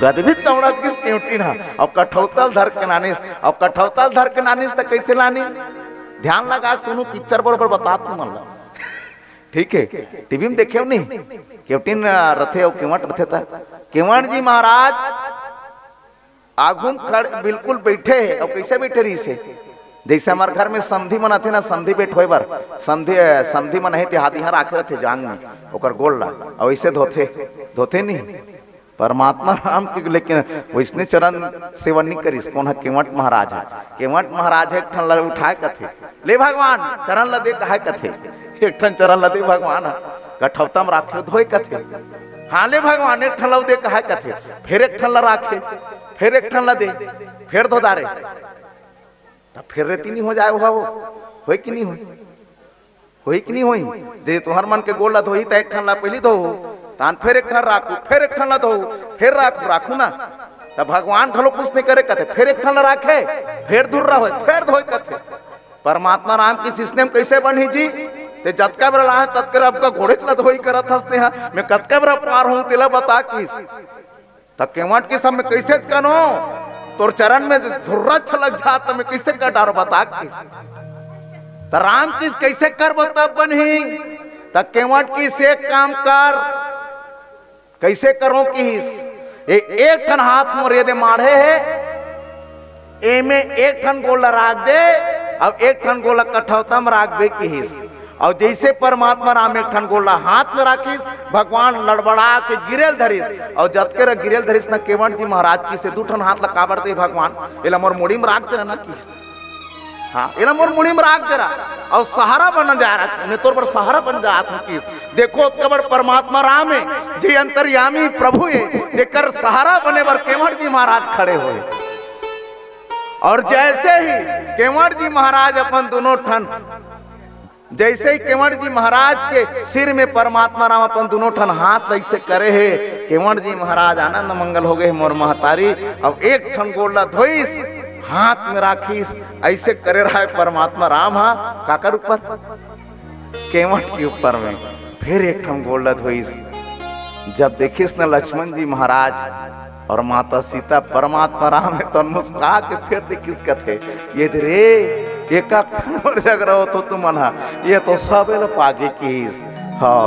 गदबित दौड़त किस क्योंटिन हा और कठौतल धर के नानिस और कठौतल धर के नानिस तो कैसे लानिस ध्यान लगा सुनो पिक्चर बरोबर बता तू मन ठीक है टीवी में देखे नहीं क्योंटिन रथे और केवट रथे था केवट जी महाराज आगुम खड़ बिल्कुल बैठे है और कैसे बैठे रही से जैसे हमारे घर में समधी मन आते ना समधी बैठे बार समधी मन है हाथ यहाँ राखे रहते जांग में ओकर गोल ला और ऐसे धोते नहीं परमात्मा राम के लेकिन वैसने चरण सेवन नहीं करिस कौन है केवट महाराज है केवट महाराज है एक ठन उठाए कथे ले भगवान चरण ला दे कहा कथे एक ठन चरण ला दे भगवान कठौता में राखे धोए कथे हाँ ले भगवान एक ठन ला दे कहा कथे फिर एक ठन ला राखे फिर एक ठन ला दे फिर धो दारे तब फिर रेती नहीं हो जाए वो कि नहीं हो होई कि नहीं होई? जे तुहर मन के गोल धोई त एक ठन ला पहली धो, तान फिर एक ठन राखू, फिर एक ठन ला धो, फिर राखू ना। तब भगवान घलो कुछ नहीं करे कथे, फिर एक ठन ला राखे, फिर दूर रहो, फिर धोई कथे। परमात्मा राम की सिस्टम कैसे बनी जी? ते जतका बेरा लाहे ततका आपका घोड़े चला धोई करत हसते हा, मैं कतका बेरा पार हूं तेला बता किस। तब केवट की सब में कैसे कनो तोर चरण में धुर्रा छलक जात मैं कैसे कर डार बता किस। तो राम किस कैसे कर बता बनी? तब केवट की से काम कर कैसे करो किस? एक ठन हाथ मोर यदि माढ़े है एमे एक ठन गोला राख दे, अब एक ठन गोला कठौता में राख दे किस। और जैसे परमात्मा राम एक ठन गोला हाथ में राखिस, भगवान लड़बड़ा के गिरेल धरिस। और जब के गिरेल धरिस ना केवट जी महाराज की से दू ठन हाथ ला काबर दे भगवान, एला मोर मुड़ी में राख दे ना किस। हाँ एला मोर मुड़ी में राख दे रहा और सहारा बन जा रहा ने तोर पर सहारा बन जा किस। देखो कबड़ परमात्मा राम है जी अंतर्यामी प्रभु है, देकर सहारा बने बर केवट जी महाराज खड़े हुए। और जैसे ही केवट जी महाराज अपन दोनों ठन, जैसे ही केवट जी महाराज के सिर में परमात्मा राम अपन दोनों ठन हाथ ऐसे करे है, केवट जी महाराज आनंद मंगल हो गए मोर महतारी। अब एक ठन गोला धोइस हाथ में राखिस, ऐसे करे रहा है परमात्मा राम। हा काकर ऊपर? केवट के ऊपर में। फिर एक ठन गोला धोइस। जब देखिस न लक्ष्मण जी महाराज और माता सीता परमात्मा राम है तो मुस्कुरा के फिर देखिस कथे ये रे एक और जग रहो तो तुम मना ये तो सब पागे किस। हाँ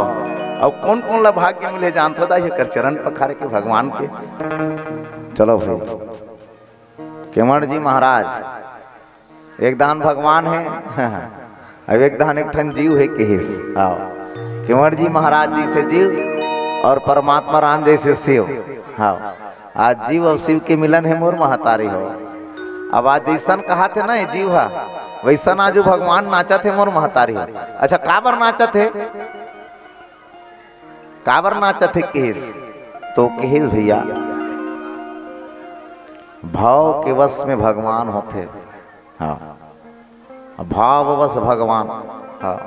अब कौन कौन ला भाग्य मिले जानता था ये कर चरण पखारे के भगवान के। चलो भाई केवट जी महाराज एक दान भगवान है अब एक दान एक ठन जीव है किस। हाँ केवट जी महाराज जी से जीव और परमात्मा राम जैसे शिव। हाँ आज जीव और शिव के मिलन है मोर महतारी हो। अब आज जैसन कहा थे ना जीव हा वैसन आज भगवान नाचा थे मोर महतारी हो। अच्छा काबर नाचा थे? काबर नाचा थे किस? तो किस भैया भाव के वश में भगवान होते। हाँ भाव वश भगवान। हाँ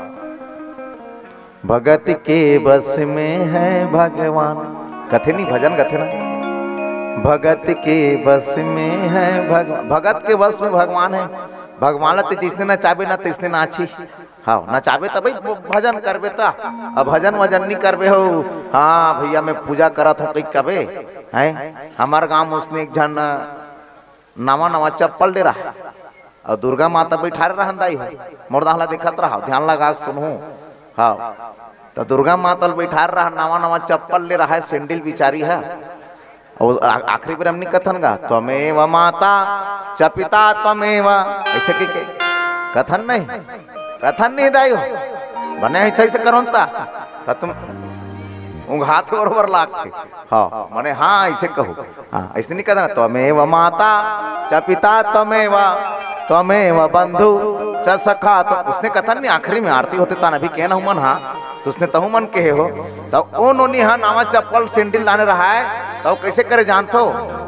भगत के बस में है भगवान। कथे नहीं भजन कथे ना, भगत के बस में है भगवान। भगत के बस में भगवान है। भगवान ते जिसने ना चाहे ना तिसने नाची। हाँ ना चाहे तो भाई भजन करबे ता, अब भजन वजन नहीं करबे हो। हाँ भैया मैं पूजा करत हूँ कहीं कबे है हमार गांव उसने एक जन नवा नवा चप्पल ले रहा और दुर्गा माता बैठा रहा दाई हो मोर दाहला देखत रहा ध्यान लगा सुनू। हाँ तो दुर्गा माता बैठा रहा नवा नवा चप्पल ले रहा है सैंडल बिचारी है। और आखिरी बार हमने कथन गा त्वमेव माता च पिता त्वमेव ऐसे के कथन नहीं दाई हो बने ऐसे करो ता तुम हाथ बरोबर लागते। हाँ मने हाँ ऐसे कहो। हाँ ऐसे नहीं कहना त्वमेव माता च पिता त्वमेव बंधु च सखा। तो उसने कथन नहीं आखिरी में आरती होते ता अभी कहना मन। हाँ तो उसने तहु मन कहे हो तब ओ नोनी हाँ नावा चप्पल सैंडल लाने रहा है तो कैसे करे जानतो?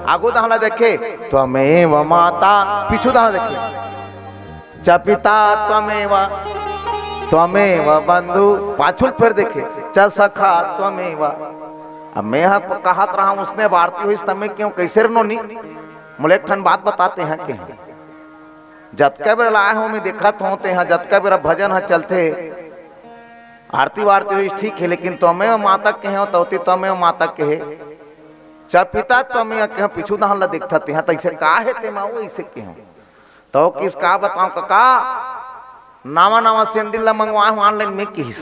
आगो दाहला देखे त्वमेव माता, पीछू दाहला देखे च पिता त्वमेव बंधु, पाछुल फिर देखे च सखा त्वमेव। अब मैं कहत रहा हूं उसने आरती हुई तमें क्यों कैसे नोनी? मुझे एक ठन बात बताते हैं कि जतका बेर लाए हो मैं देखा होते हैं जतका बेर भजन है चलते आरती वारती हुई ठीक है, लेकिन त्वमेव माता के हो तो त्वमेव माता के है च पिता त्वमेव के पीछू दहला देखते हैं तो ऐसे का है ते माओ ऐसे के हो तो किस का बताऊं काका नावा नावा सैंडल ला मंगवाए हो ऑनलाइन में किस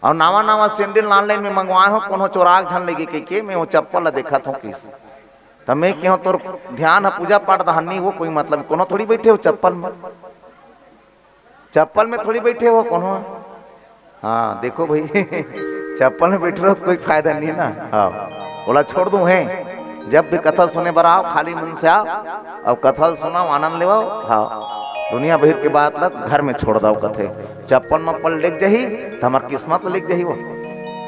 और नावा नावा सैंडल ऑनलाइन में मंगवाए हो कोनो चोराग झन लगी के मैं वो चप्पल ला देखा था किस तो मैं क्यों तोर ध्यान है पूजा पाठ दहनी वो कोई मतलब कोनो थोड़ी बैठे हो चप्पल में थोड़ी बैठे हो कोनो। हाँ देखो भाई चप्पल में बैठ रहे हो कोई फायदा नहीं है ना। हाँ बोला छोड़ दूं है जब भी कथा सुने बराओ खाली मन से आओ और कथा सुनाओ आनंद ले। हाँ दुनिया भर के बात लग घर में छोड़ दो कथे चप्पल मप्पल लिख जही तो हमार किस्मत लिख जही वो।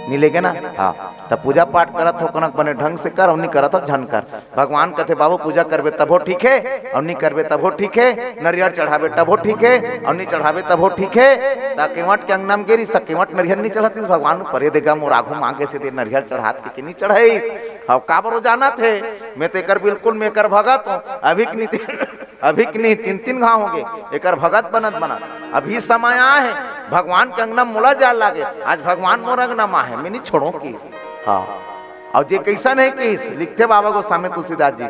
नहीं लेके ना हाँ तब पूजा पाठ करत हो कनक बने ढंग से कर और नहीं करत हो झन कर। भगवान कहते बाबू पूजा करबे तब हो ठीक है और नहीं करबे तब हो ठीक है, नरियर चढ़ावे तब हो ठीक है और नहीं चढ़ावे तब हो ठीक है। ता केवट के अंगना में गिरिस तक केवट नरियर नहीं चढ़ाती भगवान परे देगा मोर आगू मांगे से दे नरियर चढ़ात के नहीं चढ़ाई। अब काबर जाना थे मैं तो एक बिल्कुल मैं कर भगत हूँ अभी की नहीं 3-3 घाव हो गए एक भगत बनत अभी समय आए है भगवान के अंगना मोला जाल लागे। आज भगवान मोर अंगना माँ है मैं नहीं छोड़ो की हाँ। और जे कैसा नहीं किस लिखते बाबा गोस्वामी तुलसीदास जी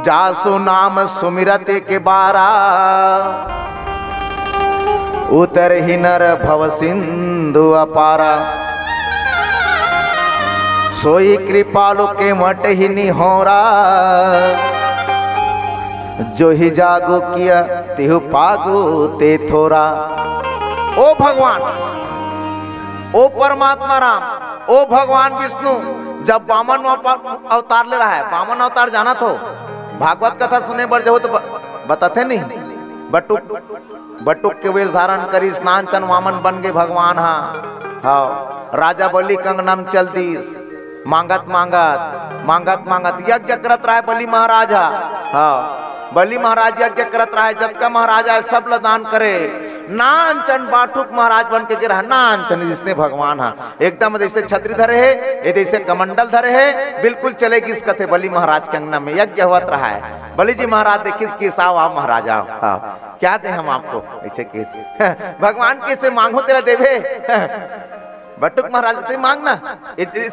जासु नाम सुमिरते के बारा उतर ही नर भव सिंधु अपारा सोई कृपालु के मट ही निहोरा जो ही जागो किया तिहु पागो ते थोरा। ओ भगवान ओ परमात्मा राम ओ भगवान विष्णु जब वामन अवतार ले रहा है वामन अवतार जाना तो भागवत कथा सुने बढ़ जाओ तो बताते नहीं बटुक के वेश धारण करी स्नान चन वामन बन गए भगवान। हाँ राजा बलि कंगनम चल दीस मांगत यज्ञ करत रहा है बलि महाराजा। हाँ बलि महाराज यज्ञ करत रहा है जब का महाराजा सब लदान करे नानचन बाटुक महाराज बन के गिरा नानचन जिसने भगवान है एकदम जैसे छतरी धरे है ये जैसे कमंडल धरे है बिल्कुल चलेगी इस कथे बलि महाराज के अंगना में यज्ञ होत रहा है। बलि जी महाराज देखिस किस आओ आप महाराजा हाँ क्या दे हम आपको ऐसे कैसे भगवान कैसे मांगो तेरा देवे बटुक महाराज ते मांगना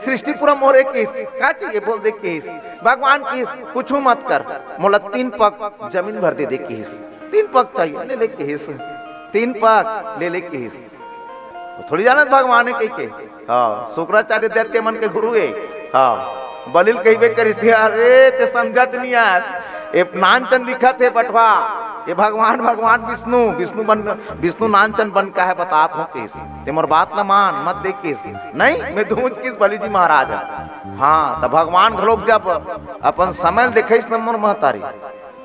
सृष्टि पूरा मोरे किस क्या चाहिए बोल दे किस भगवान किस कुछ मत कर मोला 3 पग जमीन भर दे किस 3 पग चाहिए ले ले किस 3 पग ले ले किस थोड़ी जानत भगवान है के हाँ शुक्राचार्य दैत्य मन के गुरु है हाँ बलिल कहबे करिस अरे ते समझत नहीं यार ए नानचंद दिखा थे बटवा ये भगवान विष्णु नानचंद बन का है बतात हूँ किस ते मोर बात न मान मत देख किस नहीं मैं दूज किस बलि जी महाराज है। हाँ तो भगवान घलोक जब अपन समय देखे नंबर महतारी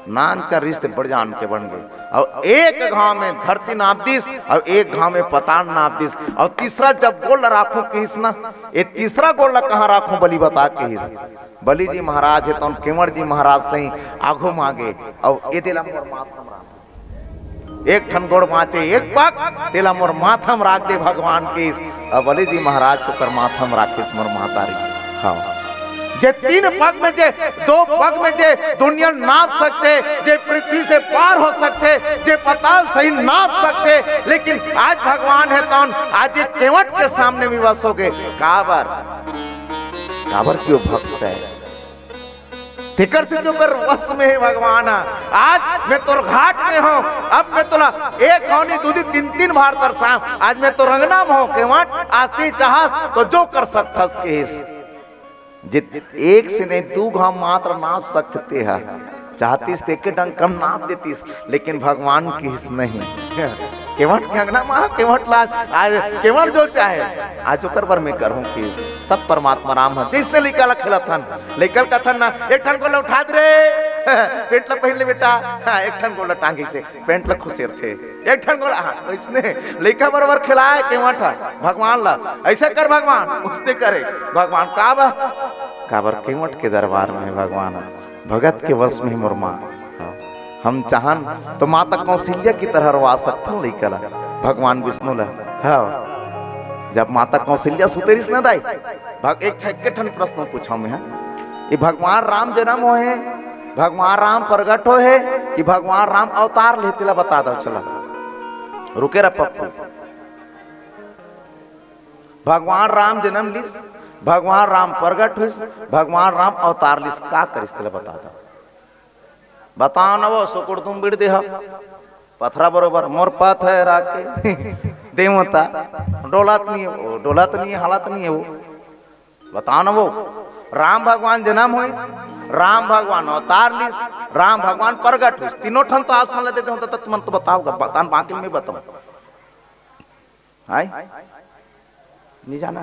नानचंद रिश्ते बढ़ जान के बन गए और एक गांव में धरती नाप दिस और एक गांव में पतान नाप दिस और तीसरा जब गोल राखू किस ना ये तीसरा गोल कहाँ राखू बलि बता के हिस बलि जी महाराज है तो केवट जी महाराज से आगू मांगे और ये दिला मोर माथम राख एक ठन गोड़ माचे एक पग तेला मोर माथम राख दे भगवान के और बलि जी महाराज शुक्र माथम राखिस मोर महतारी। हाँ जे 3 पग में जे 2 पग में जे दुनिया नाप सकते जे पृथ्वी से पार हो सकते जे पताल सही नाप सकते लेकिन आज भगवान है तो आज ये केवट के सामने भी बस हो गए काबर क्यों भक्त है फिकर से जो कर वश में है भगवान। आज मैं तो घाट में हूँ अब मैं तोला 1 घौनी 2-3 बार तरसा आज मैं तो रंगना में हूँ केवट आस्ती चाहस तो जो कर सकथस केस जित 1 से नहीं 2 घाव मात्र नाप सकते हैं चाहतीस ते के डंग कम नाप देतीस लेकिन भगवान की हिस्स नहीं केवट के अंगना माँ केवट लाज आज केवट जो चाहे आज ओकर पर मैं करूँ कि सब परमात्मा राम है इसने लिखल खिलथन लिखल कथन ना एक ठन को उठा दे पेट लग पहन ले बेटा एक ठन गोला टांगी से पेंट लग खुशेर थे एक ठन गोला इसने लिखा बराबर खिलाए केवट भगवान ला ऐसा कर भगवान उसने करे भगवान काबर केवट के दरबार में भगवान भगत के वश में मोर माँ हम चाहन तो माता कौशल्या की तरह रवा सकता हूँ लेकर भगवान विष्णु ला। हाँ जब माता कौशल्या सुतेरिस न दाई एक ठन प्रश्न पूछा मैं ये भगवान राम जन्म हो है भगवान राम प्रगट हो है कि भगवान राम अवतार लेते ला बता दो चला रुके रा पप्पू भगवान राम जन्म लिस भगवान राम प्रगट हुई भगवान राम अवतार लिस का करिस तेला बता दो बताओ ना वो सुकुड़ तुम बिड़ दे पथरा बरोबर मोर पथ है राके देवता डोलत नहीं है हालत नहीं है वो बताओ ना वो राम भगवान जन्म हुई राम भगवान अवतार लिस राम भगवान प्रगट हुई तीनों ठन तो आप सुन लेते हो तो तुम तो बताओगा बतान बाकी में बताओ हाय नहीं जाना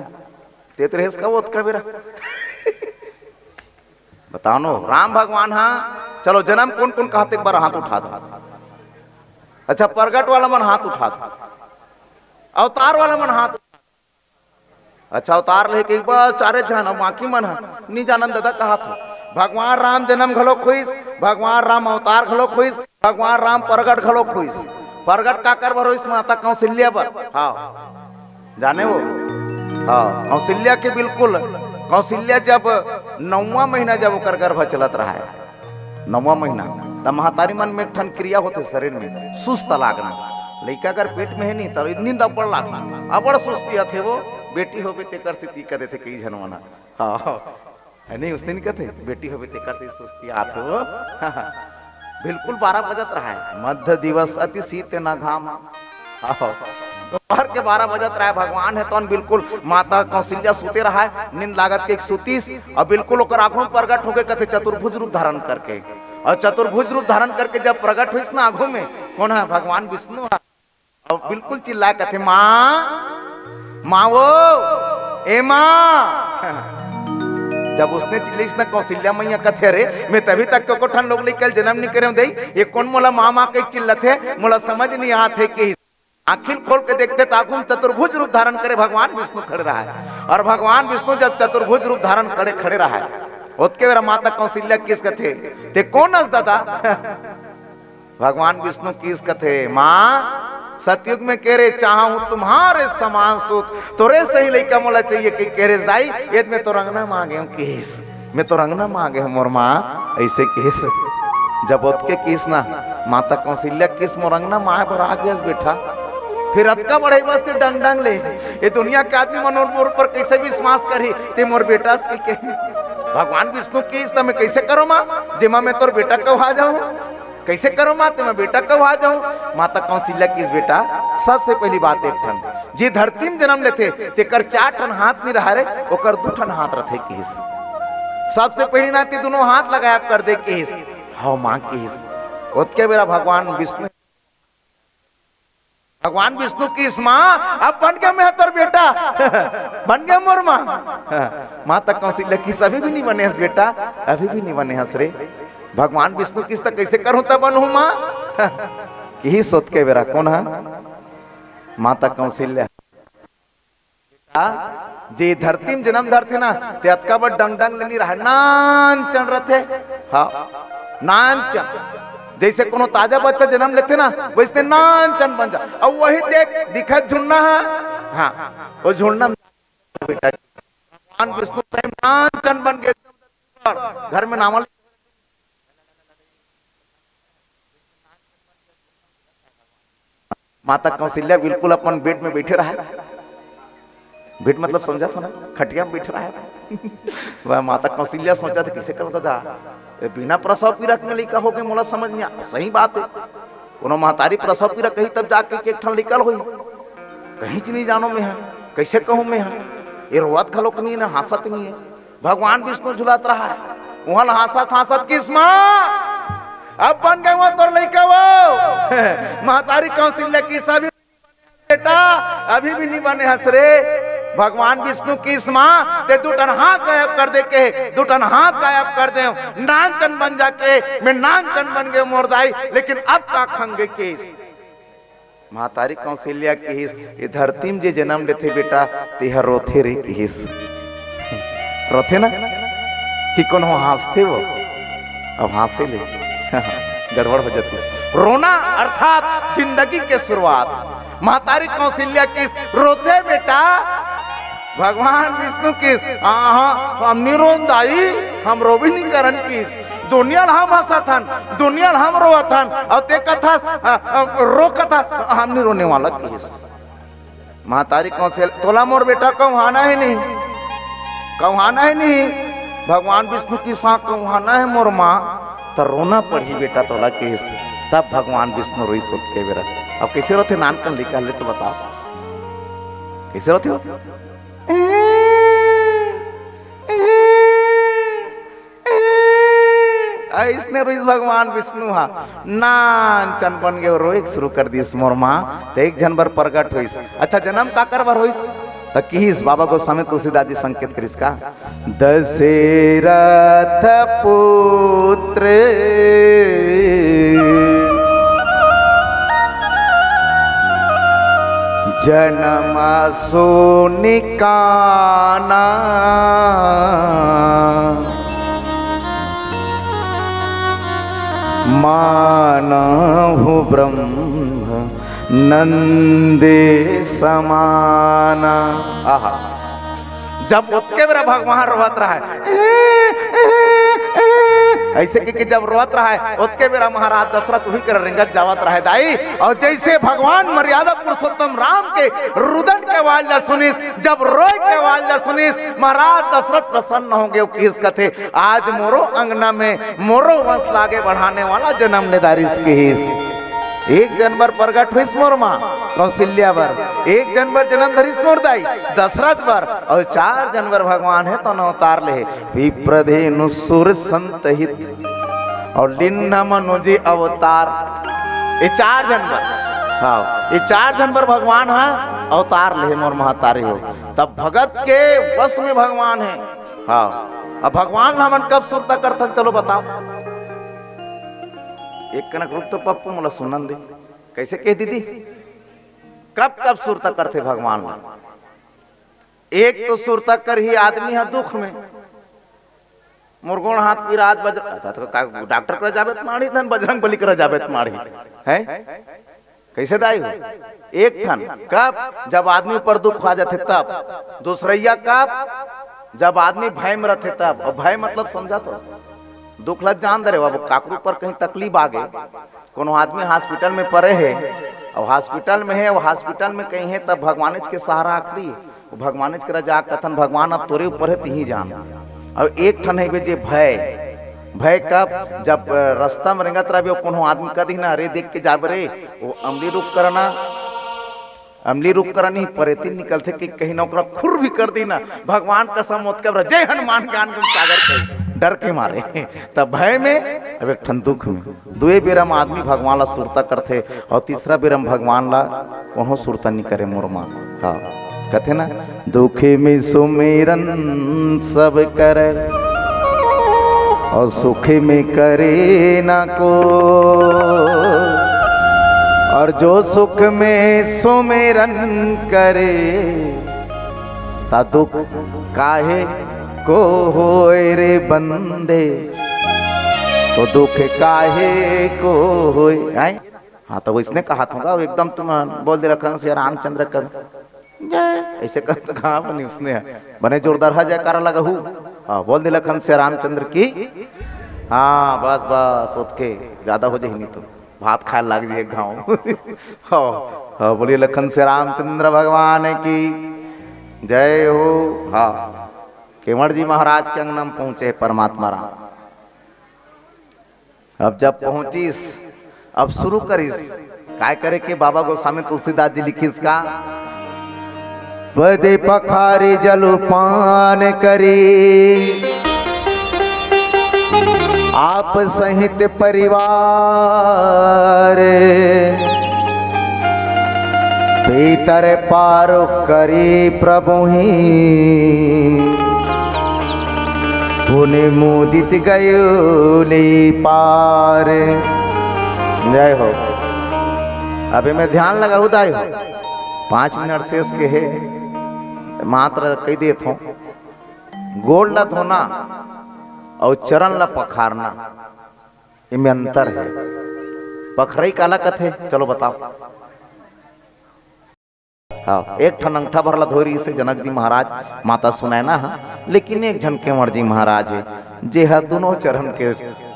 तेरे का वो कबीरा बताओ नो राम भगवान हाँ चलो जन्म कौन कौन कहते एक बार हाथ उठा दो अच्छा प्रगट वाला मन हाथ उठा दो अवतार वाला मन हाथ अच्छा अवतार लेके एक बार चारे जन बाकी मन है नहीं जानन दादा कहा था भगवान राम जन्म घलो खोइस, भगवान राम अवतार घलो खोइस, भगवान राम प्रगट घलो खोइस। प्रगट का कर भरोइस माता कौशल्या पर। हाँ जाने वो हाँ कौशल्या के बिल्कुल कौशल्या जब 9वां महीना जब ओकर गर्भ चलत रहा है 9वां महीना तब महतारी मन में ठन क्रिया होते शरीर में सुस्त लागना लड़का अगर पेट में है नहीं तो नींद अबड़ लागना अबड़ सुस्ती थे वो बेटी होबे तेकर से ती करे थे कई जनवाना। हाँ है नहीं उसने नहीं कहते बेटी होबे तेकर से सुस्ती आते हो। बिल्कुल 12 बजत रहा है मध्य दिवस अति शीत न घाम। दोपहर के 12 बजत रहा है भगवान है तो बिल्कुल माता कौशल्या सुते रहा है नींद लागत के 130 और बिल्कुल ओकर आंखों प्रगट होके कहते चतुर्भुज रूप धारण करके और चतुर्भुज रूप धारण करके जब प्रगट हुई ना आंखों में कौन है भगवान विष्णु है और बिल्कुल चिल्लाए कहते माँ वो ए माँ। जब उसने चिल्ली ना कौशल्या मैया कथे रे मैं तभी तक को ठन लोग निकल जन्म नहीं करे दे ये कौन मोला मामा के चिल्लते मोला समझ नहीं आते कि आखिर खोल के देखते ताकुम चतुर्भुज रूप धारण करे भगवान विष्णु खड़े रहा है और भगवान विष्णु जब चतुर्भुज रूप धारण करे खड़े रहा है उसके मेरा माता कौशल्या किस कथे ते कौन हंस दादा भगवान विष्णु किस कथे माँ सतयुग में कह रहे चाहूं तुम्हारे समान सूत तोरे सही लड़का मोला चाहिए कि कह रहे जाई ये मैं तो रंगना मांगे हूं किस मैं तो रंगना मांगे हूं मोर माँ ऐसे किस जब उसके किस ना माता कौशल्या किस मोरंगना माँ पर आ गया बेटा फिर अतका बढ़े बस ते डंग डंग ले ये दुनिया के आदमी मनोर पर कैसे विश्वास करी ते मोर बेटा के भगवान विष्णु की इस मैं कैसे करो माँ जिमा मैं तोर बेटा कब आ जाऊं कैसे करो माँ मैं बेटा कब आ जाऊं। माता कौशल्या की बेटा सबसे पहली बात एक ठन जी धरती में जन्म लेते तेकर 4 ठन हाथ नहीं रहा रे ओकर 2 ठन हाथ रथे किस सबसे पहली नाती दोनों हाथ लगाया कर दे किस हाँ माँ किस उसके बेरा भगवान विष्णु की इस माँ अब बन गया मैं तर बेटा बन गया मोर माँ। माता कौशल्या की अभी भी नहीं बने हस बेटा अभी भी नहीं बने हस रे भगवान विष्णु किस तक कैसे करूं तब बनू माँ यही सोच के बेरा कौन है माता कौशल्या जे धरती में जन्म धरते ना ते अतका बड़ डंग डंग लेनी रहा नान चढ़ रहे हाँ नान चढ़ जैसे कोनो ताजा बच्चा जन्म लेते ना वैसे नान चन बन जा और वही देख दिखत झुन्ना है हाँ वो झुन्ना बेटा भगवान विष्णु स्वयं नान चन बन गए घर में नामल माता कौशल्या बिल्कुल अपन बेड में बैठे रहा बेड मतलब समझा था ना खटिया में बैठ रहा है वह माता कौशल्या सोचा था कैसे करता था बिना प्रसव पीड़क में लिखा हो गए मोला समझ नहीं आ सही बात है कोनो महतारी प्रसव पीड़क कहीं तब जाके एक ठन निकल हुई कहीं च नहीं जानो मैं है कैसे कहूँ मैं है ये रोवत खलोक नहीं है हंसत नहीं है भगवान विष्णु झुलात रहा है वहां हंसत हंसत किस माँ अब बन गए वो तोर लड़का वो महतारी कौशल्या की सभी बेटा अभी भी नहीं बने हंस रे भगवान विष्णु की इस माँ ते 2 टन हाथ गायब कर दे के 2 टन हाथ गायब कर दे नान चन बन जाके मैं नान चन बन गए मोरदाई लेकिन अब का खंगे केस महतारी कौशल्या की ये धरती में जे जन्म लेते बेटा तेह रोथे रे किस रोथे ना कि कौन हंसते वो अब हंसे ले गड़बड़ हो जाती रोना अर्थात जिंदगी के शुरुआत महतारी कौशल्या की रोते बेटा भगवान विष्णु किस हम निरोन दाई हम रोबी नहीं करन किस दुनिया हम हंसथन दुनिया हम रोवथन और ते कथा रो कथा हम नहीं रोने वाला किस महतारी कौशल्या तोला मोर बेटा कहवाना है नहीं कहवाना है नहीं भगवान विष्णु की साथ कहवाना है मोर माँ तो रोना पड़ी बेटा तोला किस तब भगवान विष्णु रोई सोच के बेरा अब कैसे रोते नान कर लिखा ले तो बताओ कैसे रोते हो इसने रोई भगवान विष्णु हा नान चन बन गए रोए शुरू कर दी मोर माँ तो एक जनवर प्रगट हुई अच्छा जन्म का करवर हुई तो किस बाबा गोस्वामी तुलसीदास जी संकेत करिस का दशरथ पुत्र जन्म सोनिकाना मानहु ब्रह्म नंदे समाना। आहा, जब उसके मेरा भगवान रोवत रहा है ऐसे कि जब रोवत रहा है उसके मेरा महाराज दशरथ वही कर रिंगत जावत रहा है दाई। और जैसे भगवान मर्यादा पुरुषोत्तम राम के रुदन के आवाज सुनिस, जब रोय के आवाज सुनिस, महाराज दशरथ प्रसन्न होंगे। किस कथे आज मोरो अंगना में मोरो वंश लागे बढ़ाने वाला जन्म ने दारिस के हिस। 1 जनवर प्रगट हुई मोर माँ कौशल्या बर, 1 जनवर जन्म धरिस मोर दाई दशरथ बर, और 4 जनवर भगवान है तो न अवतार ले विप्रधेनु सुर संत हित और लिन्ना मनुजी अवतार। ये 4 जनवर, हाँ ये 4 जनवर भगवान है अवतार ले मोर महतारी हो। तब भगत के वश में भगवान है। हाँ अब भगवान हमन कब सुरता करथन चलो बताओ। एक कनक रूप तो पप्पू मोला सुनन दे कैसे कह दीदी कब कब सुरता करते भगवान। एक तो सुरता कर ही आदमी है दुख में, मुर्गोण हाथ पिरात डॉक्टर कर जाबे माड़ी धन बजरंग बली कर जाबे माड़ी है कैसे दाई हो। एक ठन कब जब आदमी पर दुख आ जाते तब, दूसरैया कब जब आदमी भय में रहते तब। और भय मतलब समझा तो दुख लग जान दे अब काकरू पर कहीं तकलीफ आ गई, कोनो आदमी हॉस्पिटल में पड़े है और हॉस्पिटल में है और हॉस्पिटल में कहीं है तब भगवान के सहारा आखिरी है। भगवान के रजा कथन भगवान अब तोरे ऊपर है ही जान। और एक ठन है जे भय, भय कब जब रास्ता में रेंगत रहे कोनो आदमी कदी ना अरे देख के जाब रे वो अमली रुक करना, अमली रुक कर नहीं परेती निकलते कि कहीं ना खुर भी कर दी ना भगवान कसम मत कर जय हनुमान ज्ञान सागर के डर के मारे। तब भय में अब एक ठन दुख में 2 बेरम आदमी भगवान ला सुरता करते और तीसरा बेरम भगवान ला वहाँ सुरता नहीं करे मोर माँ। हाँ कहते ना दुखे में सुमेरन सब करे और सुखे में करे ना को, और जो सुख में सुमेरन करे ता दुख काहे को होए रे बंदे, तो दुख काहे को होए। हाँ तो वो इसने कहा था एकदम तुम बोल दे रखा श्री रामचंद्र कर ऐसे कहते कहा बनी उसने बने जोरदार है जयकारा लगा हूँ। हाँ बोल दे लखन से रामचंद्र की। हाँ बस बस उसके ज्यादा हो जाए नहीं तो भात खाए लग जाए गाँव। हाँ बोलिए लखन से रामचंद्र भगवान की जय हो। हाँ केवड़ जी महाराज के अंगना में पहुंचे परमात्मा राम। अब जब पहुंचीस अब शुरू करीस काय करे के बाबा गोस्वामी तुलसीदास जी लिखीस का बदे पखारे जलपान करी आप सहित परिवार, भीतर पार करी प्रभु ही पुण्य मुदित गयोली पार। जय हो। अभी मैं ध्यान लगा उदाय हो 5 मिनट शेष के है मात्र कही देत हो। गोड़ ला धोना और चरण ला पखारना इनमें अंतर है। पखरई काला कथे चलो बताओ। हाँ एक ठन अंगठा भरला धोरी से जनक जी महाराज माता सुनैना है, लेकिन एक झन केवड़ जी महाराज है जे है दोनों चरण के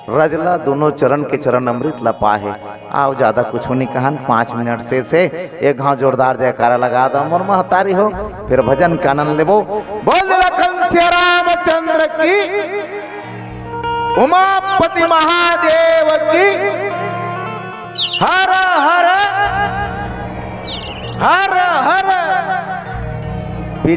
रजला, दोनों चरण के चरण अमृत ला पाहे। आओ ज्यादा कुछ नहीं कहन 5 मिनट से एक घाव जोरदार जयकारा लगा दो मोर महतारी हो, फिर भजन का आनंद लेबो। बोल लखन श्री रामचंद्र की, उमापति महादेव की। हर हर हर हर